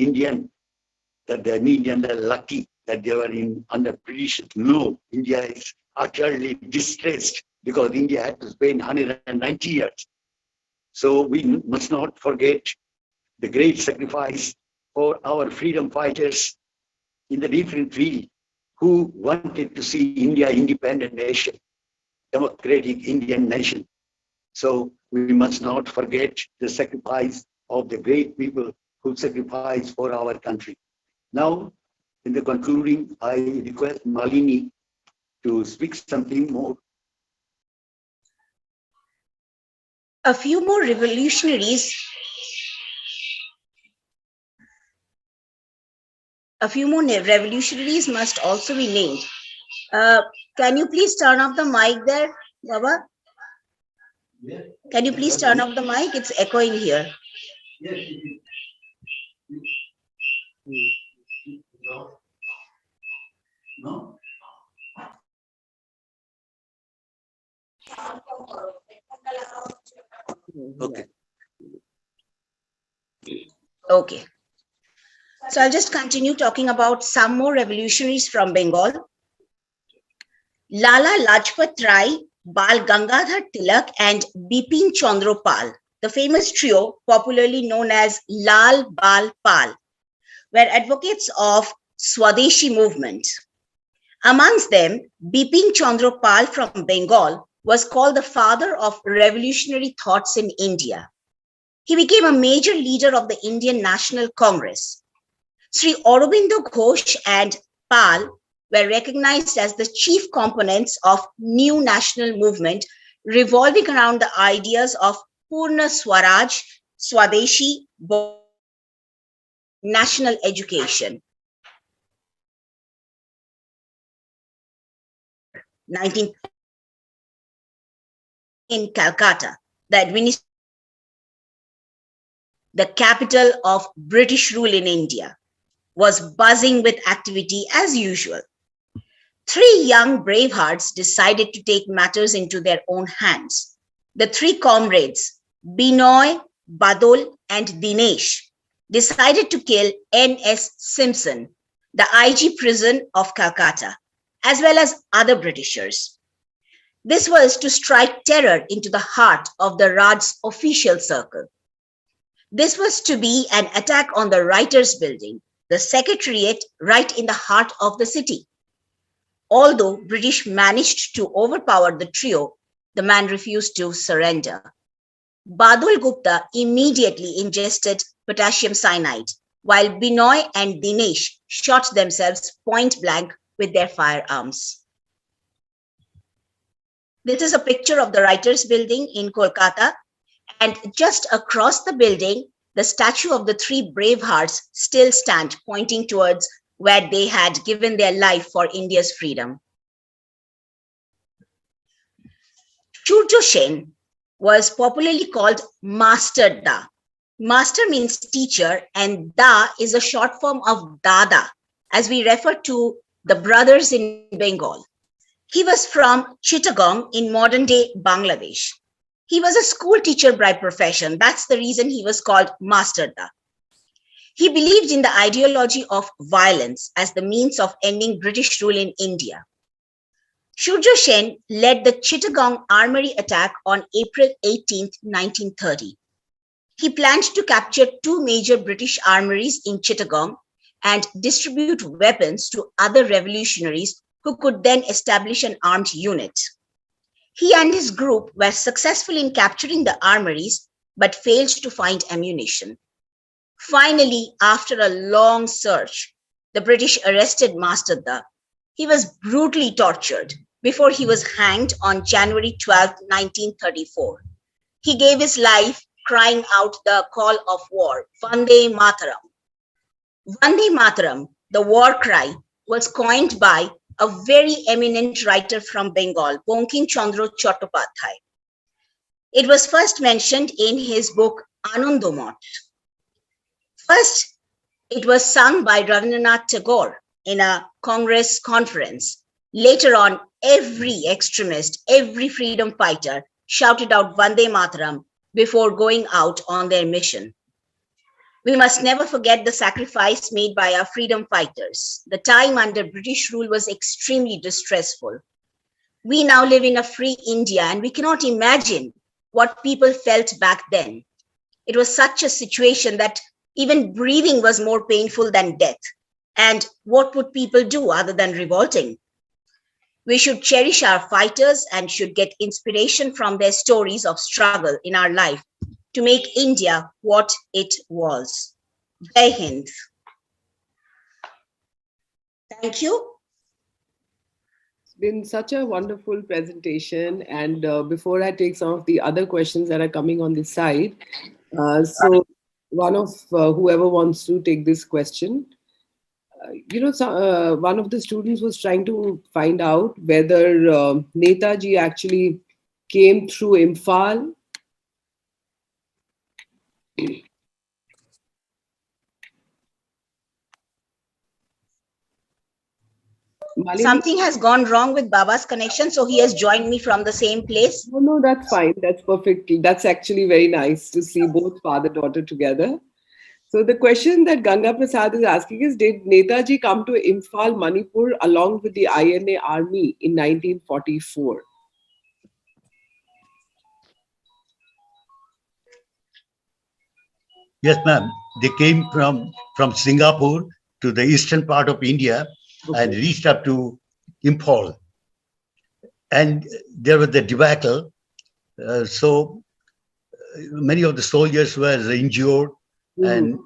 that the Indians are lucky that they were under British. No, India is utterly distressed because India had to spend 190 years. So we must not forget the great sacrifice for our freedom fighters in the different field who wanted to see India independent nation, democratic Indian nation. So we must not forget the sacrifice of the great people who sacrificed for our country. Now, in the concluding, I request Malini to speak something more. A few more revolutionaries must also be named. Can you please turn off the mic there, Baba? Can you please turn off the mic? It's echoing here. No? Okay. Okay. So I'll just continue talking about some more revolutionaries from Bengal. Lala Lajpat Rai, Bal Gangadhar Tilak, and Bipin Chandra Pal, the famous trio popularly known as Lal Bal Pal, were advocates of Swadeshi movement. Amongst them, Bipin Chandra Pal from Bengal was called the father of revolutionary thoughts in India. He became a major leader of the Indian National Congress. Sri Aurobindo Ghosh and Pal were recognized as the chief components of new national movement revolving around the ideas of Purna Swaraj, Swadeshi, national education. 19 in Calcutta, the capital of British rule in India, was buzzing with activity as usual. Three young bravehearts decided to take matters into their own hands. The three comrades, Binoy, Badol, and Dinesh, decided to kill N.S. Simpson, the IG prison of Calcutta, as well as other Britishers. This was to strike terror into the heart of the Raj's official circle. This was to be an attack on the Writers' Building, the Secretariat right in the heart of the city. Although British managed to overpower the trio, the man refused to surrender. Badul Gupta immediately ingested potassium cyanide, while Binoy and Dinesh shot themselves point blank with their firearms. This is a picture of the Writers' Building in Kolkata, and just across the building, the statue of the three bravehearts still stand, pointing towards where they had given their life for India's freedom. Surjo Sen was popularly called Master Da. Master means teacher, and Da is a short form of Dada, as we refer to the brothers in Bengal. He was from Chittagong in modern-day Bangladesh. He was a school teacher by profession. That's the reason he was called Master Da. He believed in the ideology of violence as the means of ending British rule in India. Surjo Sen led the Chittagong Armory attack on April 18, 1930. He planned to capture two major British armories in Chittagong and distribute weapons to other revolutionaries who could then establish an armed unit. He and his group were successful in capturing the armories, but failed to find ammunition. Finally, after a long search, the British arrested Master Da. He was brutally tortured before he was hanged on January 12, 1934. He gave his life crying out the call of war, Vande Mataram. Vande Mataram, the war cry, was coined by a very eminent writer from Bengal, Bankim Chandra Chattopadhyay. It was first mentioned in his book Anandomot. First, it was sung by Rabindranath Tagore in a Congress conference. Later on, every extremist, every freedom fighter shouted out Vande Mataram before going out on their mission. We must never forget the sacrifice made by our freedom fighters. The time under British rule was extremely distressful. We now live in a free India, and we cannot imagine what people felt back then. It was such a situation that even breathing was more painful than death. And what would people do other than revolting? We should cherish our fighters and should get inspiration from their stories of struggle in our life to make India what it was. Jai Hind. Thank you. It's been such a wonderful presentation. And before I take some of the other questions that are coming on the side, so one of whoever wants to take this question, one of the students was trying to find out whether Netaji actually came through Imphal. Malini? Something has gone wrong with Baba's connection, so he has joined me from the same place. No, that's fine. That's perfect. That's actually very nice to see both father-daughter together. So the question that Ganga Prasad is asking is, did Netaji come to Imphal, Manipur along with the INA army in 1944? Yes, ma'am. They came from Singapore to the eastern part of India and reached up to Imphal. And there was the debacle. So many of the soldiers were injured. And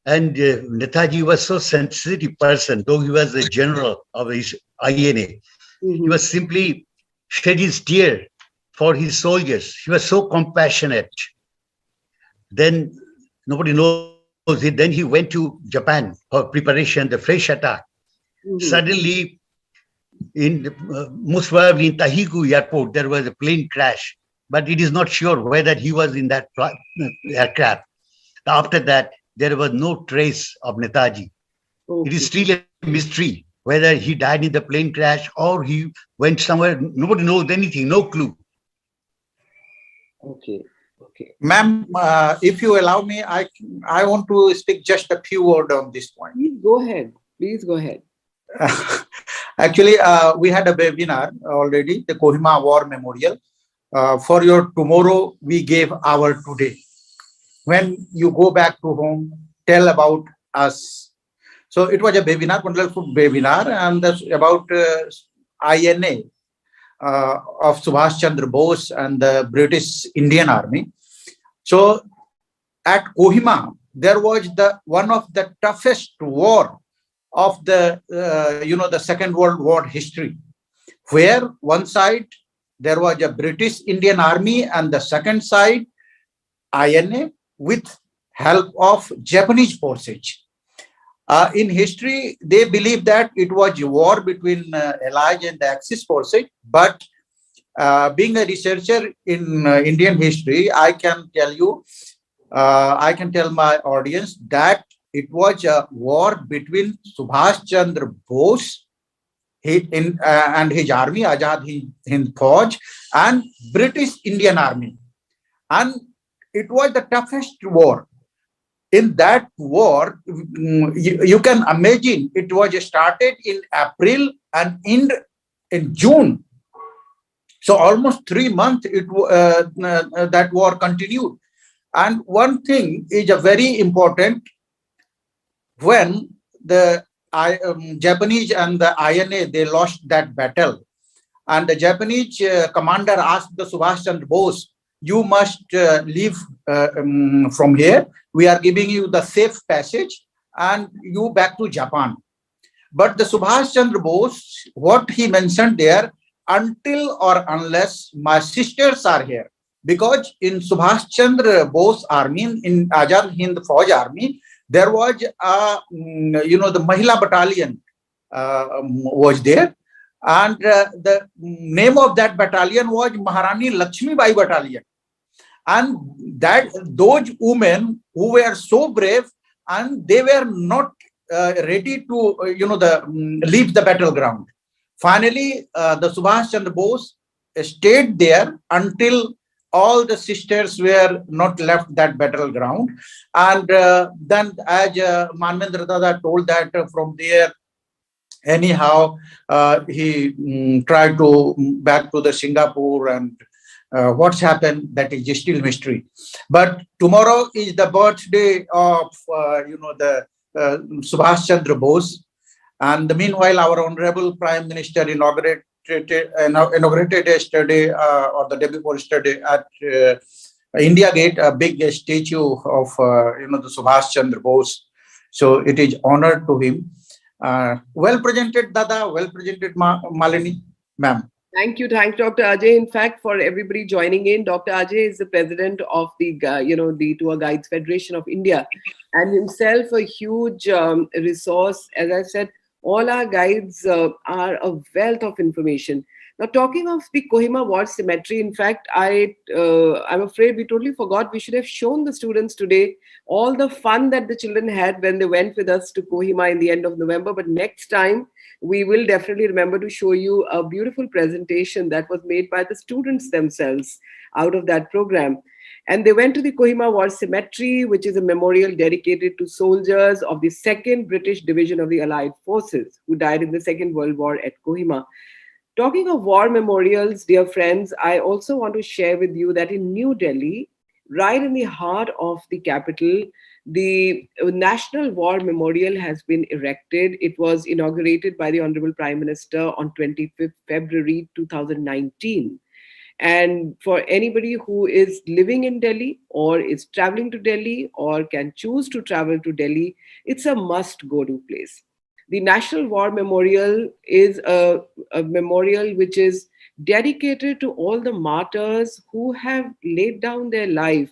Netaji was so sensitive person, though he was the general of his INA. He was simply shed his tear for his soldiers. He was so compassionate. Then nobody knows it. Then he went to Japan for preparation, the fresh attack. Suddenly, most probably in Tahigu airport, there was a plane crash, but it is not sure whether he was in that aircraft. After that, there was no trace of Netaji. It is still a mystery whether he died in the plane crash or he went somewhere. Nobody knows anything, no clue. Okay. Ma'am, if you allow me, I want to speak just a few words on this point. Please go ahead. Actually, we had a webinar already, the Kohima War Memorial. For your tomorrow, we gave our today. When you go back to home, tell about us. So it was a webinar, wonderful webinar, and that's about INA of Subhash Chandra Bose and the British Indian Army. So at Kohima, there was one of the toughest war of the the Second World War history, where one side there was a British Indian Army and the second side INA with help of Japanese forces. In history, they believe that it was a war between Allied and the Axis forces, but being a researcher in Indian history, I can tell you, I can tell my audience that it was a war between Subhash Chandra Bose and his army, Azadi Hind Fauj, and British Indian Army. And it was the toughest war. In that war, you can imagine it was started in April and ended in June. So almost 3 months that war continued. And one thing is a very important, when the Japanese and the INA, they lost that battle. And the Japanese commander asked the Subhash Chandra Bose, you must leave from here. We are giving you the safe passage and you back to Japan. But the Subhash Chandra Bose, what he mentioned there, until or unless my sisters are here. Because in Subhash Chandra Bose army, in Azad Hind Fauj army, there was a, the Mahila battalion was there. And the name of that battalion was Maharani Lakshmi Bai battalion. And that those women who were so brave, and they were not ready to, leave the battleground. Finally, the Subhash Chandra Bose stayed there until all the sisters were not left that battleground. And then, as Manvendra Dada told, that from there, anyhow, he tried to back to the Singapore, and what's happened, that is still mystery. But tomorrow is the birthday of the Subhash Chandra Bose, and meanwhile our honorable Prime Minister inaugurated yesterday, or the day before yesterday, at India Gate, a big statue of the Subhash Chandra Bose. So it is honor to him. Well presented, Dada. Well presented, Malini, ma'am. Thank you. Thanks, Dr. Ajay. In fact, for everybody joining in, Dr. Ajay is the president of the Tour Guides Federation of India, and himself a huge resource. As I said, all our guides are a wealth of information. Now, talking of the Kohimawa Cemetery, in fact, I'm afraid we totally forgot. We should have shown the students today all the fun that the children had when they went with us to Kohima in the end of November. But next time, we will definitely remember to show you a beautiful presentation that was made by the students themselves out of that program. And they went to the Kohimawa Cemetery, which is a memorial dedicated to soldiers of the 2nd British Division of the Allied Forces who died in the Second World War at Kohima. Talking of war memorials, dear friends, I also want to share with you that in New Delhi, right in the heart of the capital, the National War Memorial has been erected. It was inaugurated by the Honorable Prime Minister on 25th February 2019. And for anybody who is living in Delhi or is traveling to Delhi or can choose to travel to Delhi, it's a must-go-to place. The National War Memorial is a memorial which is dedicated to all the martyrs who have laid down their life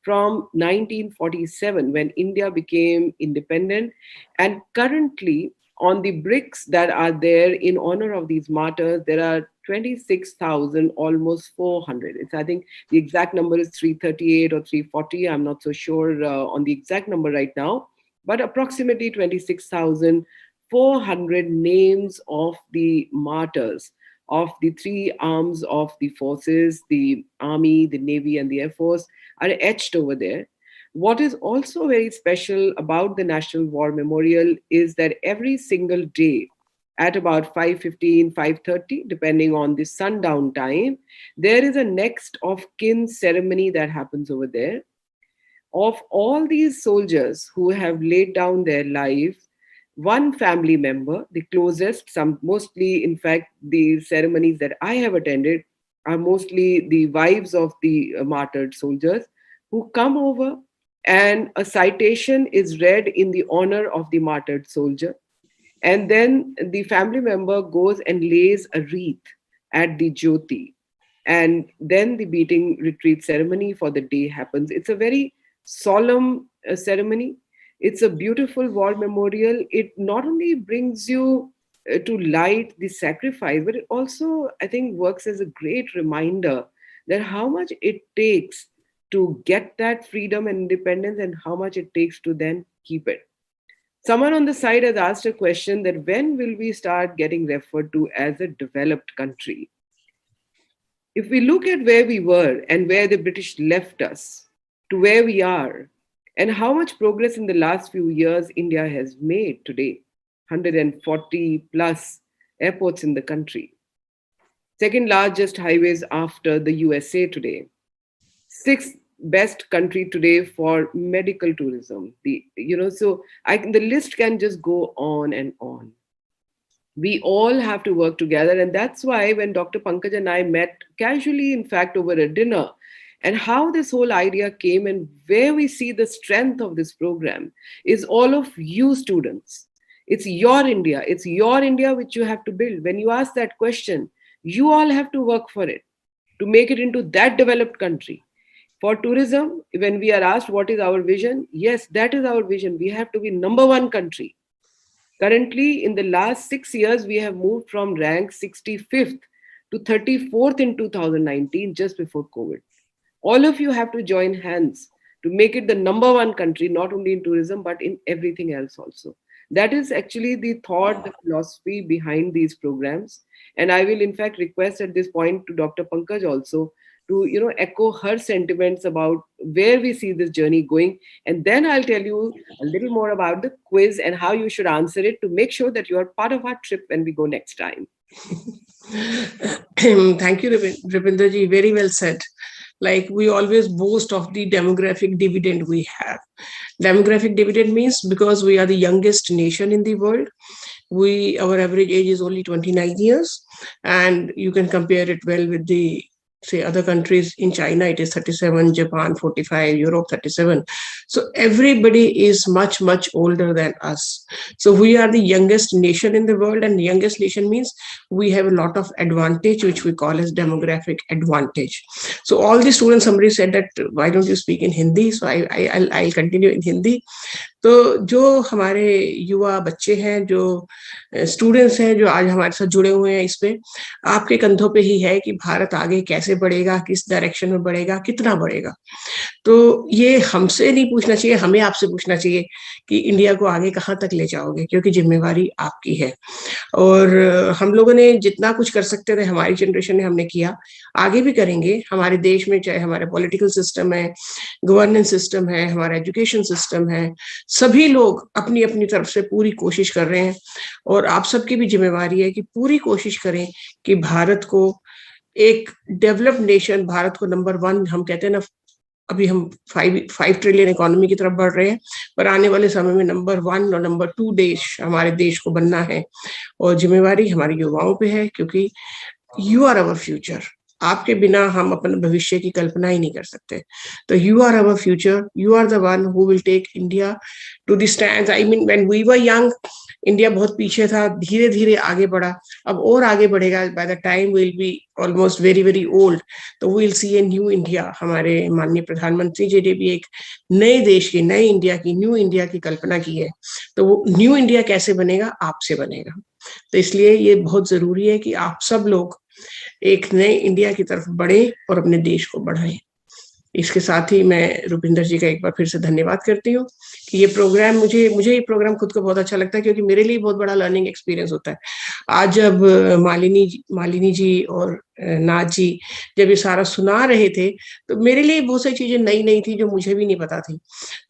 from 1947, when India became independent. And currently, on the bricks that are there in honor of these martyrs, there are 26,000, almost 400. I think the exact number is 338 or 340. I'm not so sure on the exact number right now, but approximately 26,400 names of the martyrs of the 3 arms of the forces, the Army, the Navy, and the Air Force, are etched over there. What is also very special about the National War Memorial is that every single day at about 5:15, 5:30, depending on the sundown time, there is a next of kin ceremony that happens over there. Of all these soldiers who have laid down their lives, one family member, the closest, mostly, in fact, the ceremonies that I have attended are mostly the wives of the martyred soldiers who come over, and a citation is read in the honor of the martyred soldier. And then the family member goes and lays a wreath at the Jyoti. And then the beating retreat ceremony for the day happens. It's a very solemn ceremony. It's a beautiful war memorial. It not only brings you to light the sacrifice, but it also, I think, works as a great reminder that how much it takes to get that freedom and independence and how much it takes to then keep it. Someone on the side has asked a question that when will we start getting referred to as a developed country? If we look at where we were and where the British left us to where we are, and how much progress in the last few years India has made today, 140 plus airports in the country, 2nd largest highways after the USA today, 6th best country today for medical tourism. The list can just go on and on. We all have to work together, and that's why when Dr. Pankaj and I met casually, in fact, over a dinner, and how this whole idea came and where we see the strength of this program is all of you students. It's your India. It's your India which you have to build. When you ask that question, you all have to work for it to make it into that developed country. For tourism, when we are asked what is our vision, yes, that is our vision. We have to be number 1 country. Currently, in the last 6 years, we have moved from rank 65th to 34th in 2019, just before COVID. All of you have to join hands to make it the number one country, not only in tourism, but in everything else also. That is actually the thought, the philosophy behind these programs. And I will in fact request at this point to Dr. Pankaj also to, echo her sentiments about where we see this journey going. And then I'll tell you a little more about the quiz and how you should answer it to make sure that you are part of our trip when we go next time. Thank you, Ravinder ji. Very well said. Like, we always boast of the demographic dividend we have. Demographic dividend means because we are the youngest nation in the world, our average age is only 29 years, and you can compare it well with the, say, other countries. In China it is 37, Japan 45, Europe 37. So everybody is much, much older than us. So we are the youngest nation in the world, and the youngest nation means we have a lot of advantage, which we call as demographic advantage. So all the students, somebody said that why don't you speak in Hindi? So I'll continue in Hindi. तो जो हमारे युवा बच्चे हैं, जो students हैं, जो आज हमारे साथ जुड़े हुए हैं, इस पे आपके कंधों पे ही है कि भारत आगे कैसे बढ़ेगा, किस डायरेक्शन में बढ़ेगा, कितना बढ़ेगा. तो ये हमसे नहीं पूछना चाहिए, हमें आपसे पूछना चाहिए कि इंडिया को आगे कहाँ तक ले जाओगे, क्योंकि जिम्मेवारी आपकी है. और हम लोगों ने जितना कुछ कर सकते थे, हमारी जनरेशन ने हमने किया, आगे भी करेंगे. हमारे देश में चाहे हमारे पॉलिटिकल सिस्टम है, गवर्नेंस सिस्टम है, हमारा एजुकेशन सिस्टम है, सभी लोग अपनी अपनी तरफ से पूरी कोशिश कर रहे हैं. और आप सबकी भी जिम्मेवारी है कि पूरी कोशिश करें कि भारत को एक डेवलप्ड नेशन, भारत को नंबर 1, हम कहते हैं ना, अभी हम 5 ट्रिलियन इकोनॉमी की तरफ बढ़ रहे हैं, पर आने वाले समय में नंबर 1 और नंबर 2 देश हमारे देश को बनना है. और जिम्मेवारी हमारे युवाओं पे है, क्योंकि यू आर अवर फ्यूचर. आपके बिना हम अपने भविष्य की कल्पना ही नहीं कर सकते. तो you are our future, you are the one who will take India to the stands. I mean, when we were young, India बहुत पीछे था, धीरे धीरे आगे बढ़ा, अब और आगे बढ़ेगा. By the time will be almost very very old, तो will see a new India. हमारे माननीय प्रधानमंत्री जी ने भी एक नए देश की, नए इंडिया की, न्यू इंडिया की कल्पना की है. तो वो न्यू इंडिया कैसे बनेगा? आपसे बनेगा. तो इसलिए ये बहुत जरूरी है कि आप सब लोग एक नए इंडिया की तरफ बढ़े और अपने देश को बढ़ाएं. इसके साथ ही मैं रुपिंदर जी का एक बार फिर से धन्यवाद करती हूँ कि ये प्रोग्राम, मुझे ये प्रोग्राम खुद को बहुत अच्छा लगता है, क्योंकि मेरे लिए बहुत बड़ा लर्निंग एक्सपीरियंस होता है. आज जब मालिनी जी और नाथ जी जब ये सारा सुना रहे थे, तो मेरे लिए बहुत सारी चीजें नई नई थी जो मुझे भी नहीं पता थी.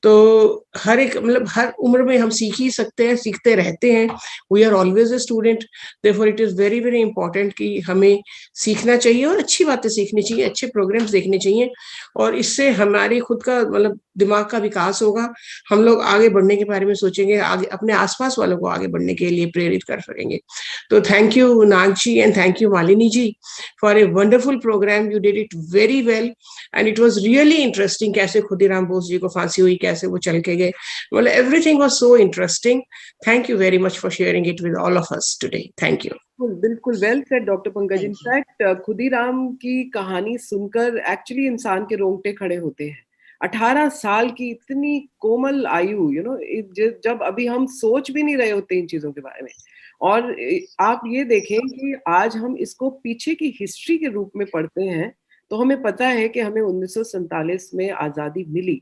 तो हर एक, मतलब हर उम्र में हम सीख ही सकते हैं, सीखते रहते हैं. We are always a student, therefore it is very very important कि हमें सीखना चाहिए और अच्छी बातें सीखनी चाहिए, अच्छे प्रोग्राम्स देखने चाहिए. और इससे हमारे खुद का, मतलब दिमाग का विकास होगा. हम लोग आगे बढ़ने के बारे में सोचेंगे, आगे अपने आसपास वालों को आगे बढ़ने के लिए प्रेरित कर सकेंगे. तो thank you Nag ji and thank you Malini ji for a wonderful program. You did it very well and it was really interesting. कैसे खुदीराम बोस जी को फांसी हुई, कैसे वो चल के गए, well, everything was so interesting. Thank you very much for sharing it with all of us today. Thank you. बिल्कुल well said doctor Pankaj. In fact Khudiram की कहानी सुनकर एक्चुअली इंसान के रोंगटे खड़े होते हैं. 18 साल की इतनी कोमल आयु, जब अभी हम सोच भी नहीं रहे होते इन चीजों के बारे में. और आप ये देखें कि आज हम इसको पीछे की हिस्ट्री के रूप में पढ़ते हैं, तो हमें पता है कि हमें 1947 में आजादी मिली.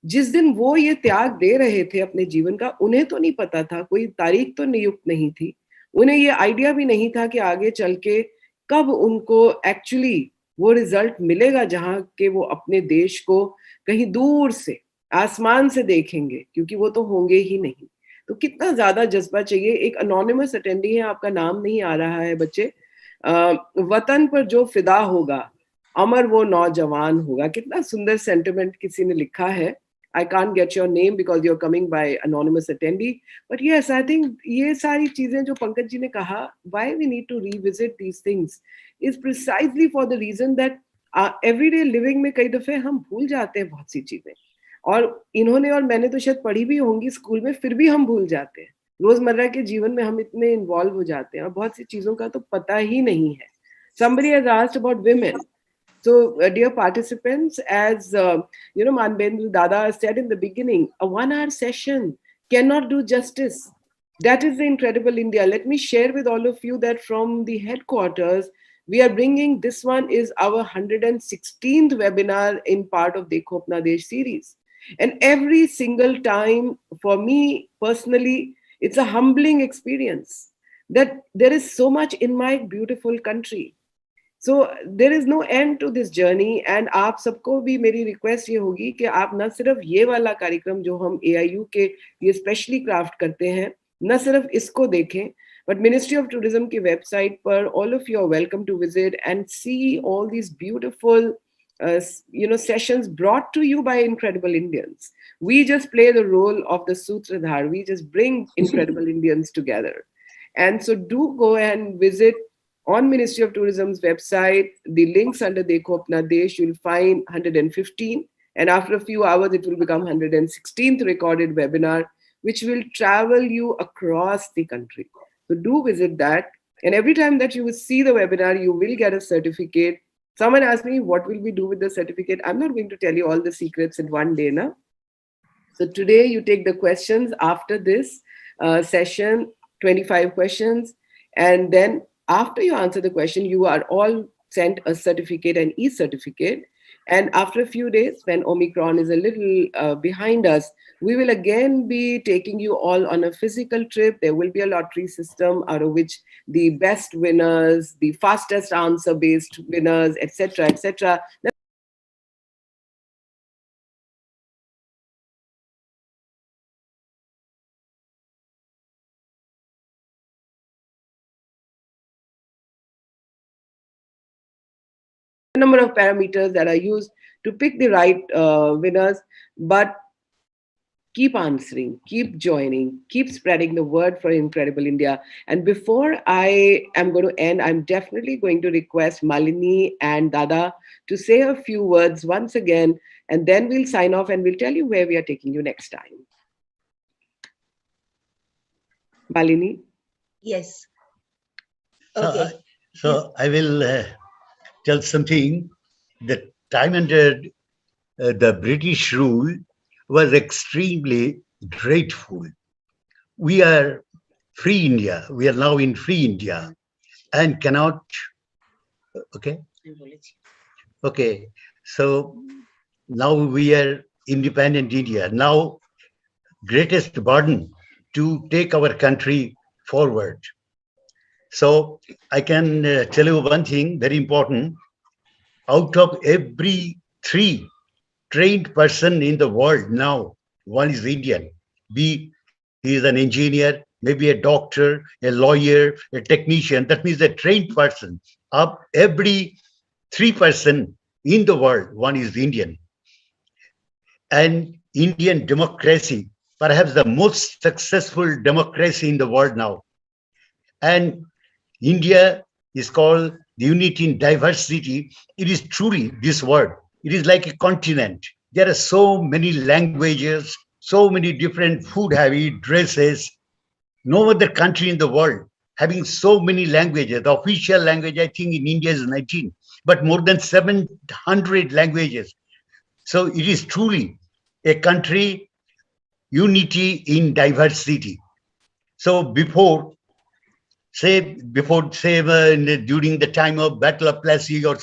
जिस दिन वो ये त्याग दे रहे थे अपने जीवन का, उन्हें तो नहीं पता था, कोई तारीख तो नियुक्त नहीं थी, उन्हें ये आइडिया भी नहीं था कि आगे चल के कब उनको एक्चुअली वो रिजल्ट मिलेगा जहां के वो अपने देश को कहीं दूर से आसमान से देखेंगे, क्योंकि वो तो होंगे ही नहीं. तो कितना ज्यादा जज्बा चाहिए. एक अनोनिमस अटेंडी है, आपका नाम नहीं आ रहा है बच्चे. वतन पर जो फिदा होगा, अमर वो नौजवान होगा. कितना सुंदर सेंटिमेंट किसी ने लिखा है. I can't get your name because you're coming by anonymous attendee. But yes, I think ये सारी चीजें जो पंकज जी ने कहा, why we need to revisit these things is precisely for the reason that everyday living में कई दफे हम भूल जाते हैं बहुत सी चीजें. और इन्होंने और मैंने तो शायद पढ़ी भी होंगी स्कूल में, फिर भी हम भूल जाते हैं. रोजमर्रा के जीवन में हम इतने इन्वॉल्व हो जाते हैं और बहुत सी चीजों का तो पता ही नहीं है. Somebody has asked about women. So, dear participants, as Manbendu Dada said in the beginning, a 1-hour session cannot do justice. That is the incredible India. Let me share with all of you that from the headquarters, We are bringing, this one is our 116th webinar in part of Dekho Apna Desh series. And every single time, for me personally, it's a humbling experience that there is so much in my beautiful country. So there is no end to this journey. And आप सबको भी मेरी request ये होगी कि आप न सिर्फ ये वाला कार्यक्रम जो हम AIU के ये specially craft करते हैं, न सिर्फ इसको देखें, but Ministry of Tourism की website पर all of you are welcome to visit and see all these beautiful sessions brought to you by incredible Indians. We just play the role of the Sutradhar. We just bring incredible Indians together. And so do go and visit on Ministry of Tourism's website, the links under Dekho Apna Desh, you'll find 115. And after a few hours, it will become 116th recorded webinar, which will travel you across the country. So do visit that. And every time that you will see the webinar, you will get a certificate. Someone asked me, what will we do with the certificate? I'm not going to tell you all the secrets in one day, na? So today you take the questions after this session, 25 questions. And then after you answer the question, you are all sent a certificate, an e-certificate. And after a few days, when Omicron is a little behind us, we will again be taking you all on a physical trip. There will be a lottery system out of which the best winners, the fastest answer-based winners, etc., etc. Number of parameters that are used to pick the right winners, but keep answering, keep joining, keep spreading the word for Incredible India. And before I am going to end, I'm definitely going to request Malini and Dada to say a few words once again, and then we'll sign off and we'll tell you where we are taking you next time. Malini? Yes. Okay. So I will tell something. The time under the British rule was extremely grateful. We are free India. We are now in free India and cannot, okay? Okay, so now we are independent India. Now, greatest burden to take our country forward. So I can tell you one thing very important. Out of every 3 trained person in the world now, one is Indian. He is an engineer, maybe a doctor, a lawyer, a technician. That means a trained person. Of every 3 person in the world, one is Indian. And Indian democracy, perhaps the most successful democracy in the world now. And India is called the unity in diversity. It is truly this word. It is like a continent. There are so many languages, so many different food habits, dresses. No other country in the world having so many languages. The official language, I think, in India is 19, but more than 700 languages. So it is truly a country, unity in diversity. So during the time of Battle of Plassey, or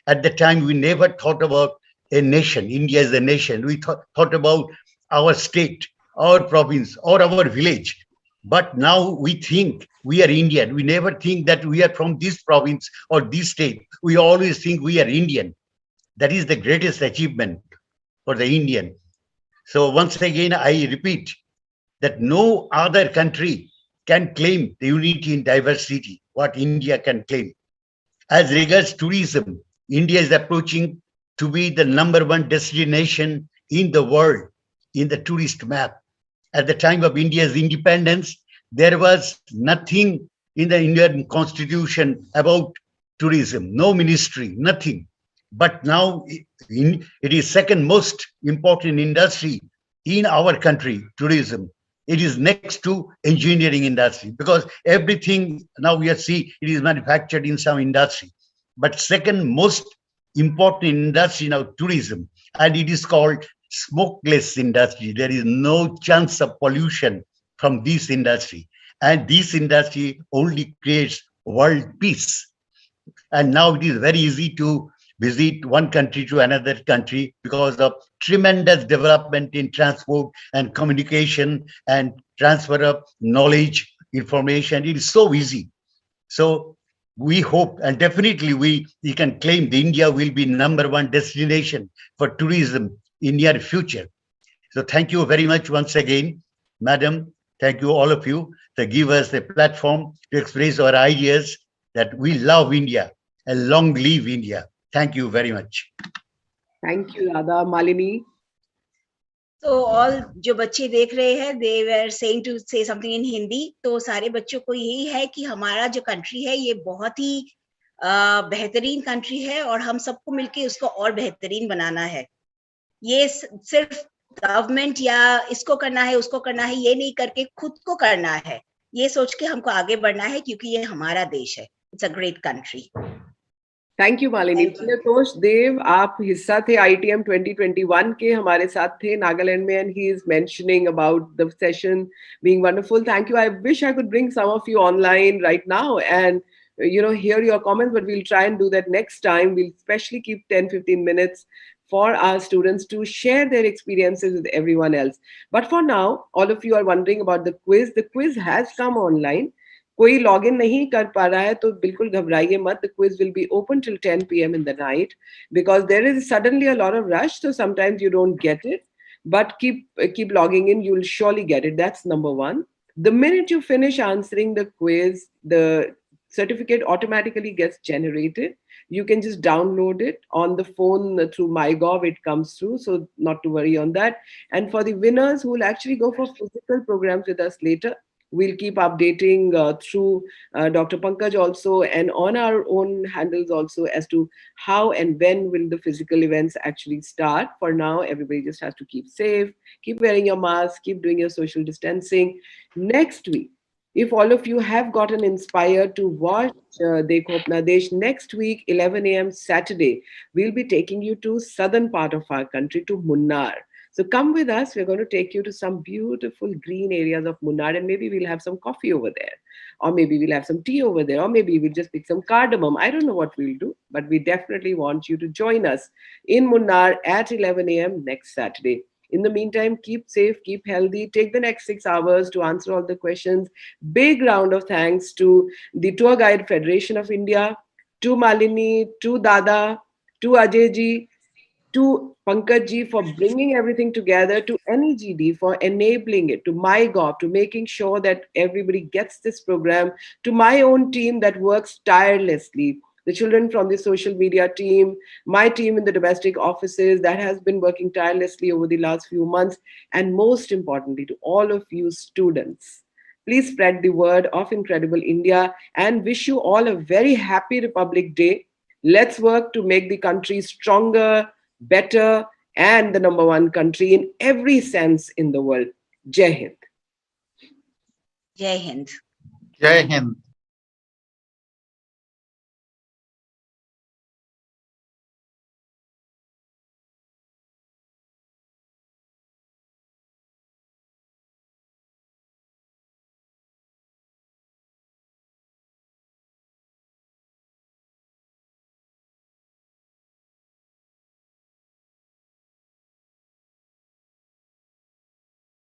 at the time, we never thought about a nation. India is a nation. We thought about our state, our province, or our village. But now we think we are Indian. We never think that we are from this province or this state. We always think we are Indian. That is the greatest achievement for the Indian. So once again, I repeat that no other country can claim the unity in diversity, what India can claim. As regards tourism, India is approaching to be the #1 destination in the world in the tourist map. At the time of India's independence, there was nothing in the Indian constitution about tourism, no ministry, nothing. But now it is second most important industry in our country, tourism. It is next to engineering industry, because everything now we see it is manufactured in some industry. But second most important industry now, tourism, and it is called smokeless industry. There is no chance of pollution from this industry, and this industry only creates world peace. And now it is very easy to visit one country to another country because of tremendous development in transport and communication and transfer of knowledge, information. It is so easy. So we hope, and definitely we can claim the India will be #1 destination for tourism in near future. So thank you very much once again, Madam. Thank you all of you to give us a platform to express our ideas that we love India and long live India. Thank you very much. Thank you, Radha. Malini. तो all जो बच्चे देख रहे हैं, they were saying to say something in Hindi. तो सारे बच्चों को यही है कि हमारा जो कंट्री है ये बहुत ही बेहतरीन कंट्री है और हम सबको मिलके उसको और बेहतरीन बनाना है. ये सिर्फ गवर्नमेंट या इसको करना है उसको करना है ये नहीं करके खुद को करना है. ये सोच के हमको आगे बढ़ना है क्योंकि ये हमारा देश है. It's a great country. Thank you Malini. Santosh Dev, आप हिस्सा थे ITM 2021 के, हमारे साथ थे नागालैंड में, and he is mentioning about the session being wonderful. Thank you. I wish I could bring some of you online right now and hear your comments, but we'll try and do that next time. We'll especially keep 10-15 minutes for our students to share their experiences with everyone else. But for now, all of you are wondering about the quiz. The quiz has come online. कोई log in नहीं कर पा रहा है तो बिल्कुल घबराइए मत. The quiz will be open till 10 p.m. in the night because there is suddenly a lot of rush, so sometimes you don't get it, but keep logging in. You'll surely get it. That's number one. The minute you finish answering the quiz, the certificate automatically gets generated. You can just download it on the phone through MyGov. It comes through, so not to worry on that. And for the winners who will actually go for physical programs with us later, we'll keep updating through Dr. Pankaj also and on our own handles also as to how and when will the physical events actually start. For now, everybody just has to keep safe, keep wearing your mask, keep doing your social distancing. Next week, if all of you have gotten inspired to watch Dekho Apna Desh, next week, 11 a.m. Saturday, we'll be taking you to southern part of our country, to Munnar. So come with us. We're going to take you to some beautiful green areas of Munnar, and maybe we'll have some coffee over there, or maybe we'll have some tea over there, or maybe we'll just pick some cardamom. I don't know what we'll do, but we definitely want you to join us in Munnar at 11 a.m. next Saturday. In the meantime, keep safe, keep healthy, take the next 6 hours to answer all the questions. Big round of thanks to the Tour Guide Federation of India, to Malini, to Dada, to Ajayji, to Pankaj ji for bringing everything together, to NEGD for enabling it, to MyGov, to making sure that everybody gets this program, to my own team that works tirelessly, the children from the social media team, my team in the domestic offices that has been working tirelessly over the last few months, and most importantly, to all of you students. Please spread the word of Incredible India and wish you all a very happy Republic Day. Let's work to make the country stronger, better, and the #1 country in every sense in the world. Jai Hind. Jai Hind. Jai Hind.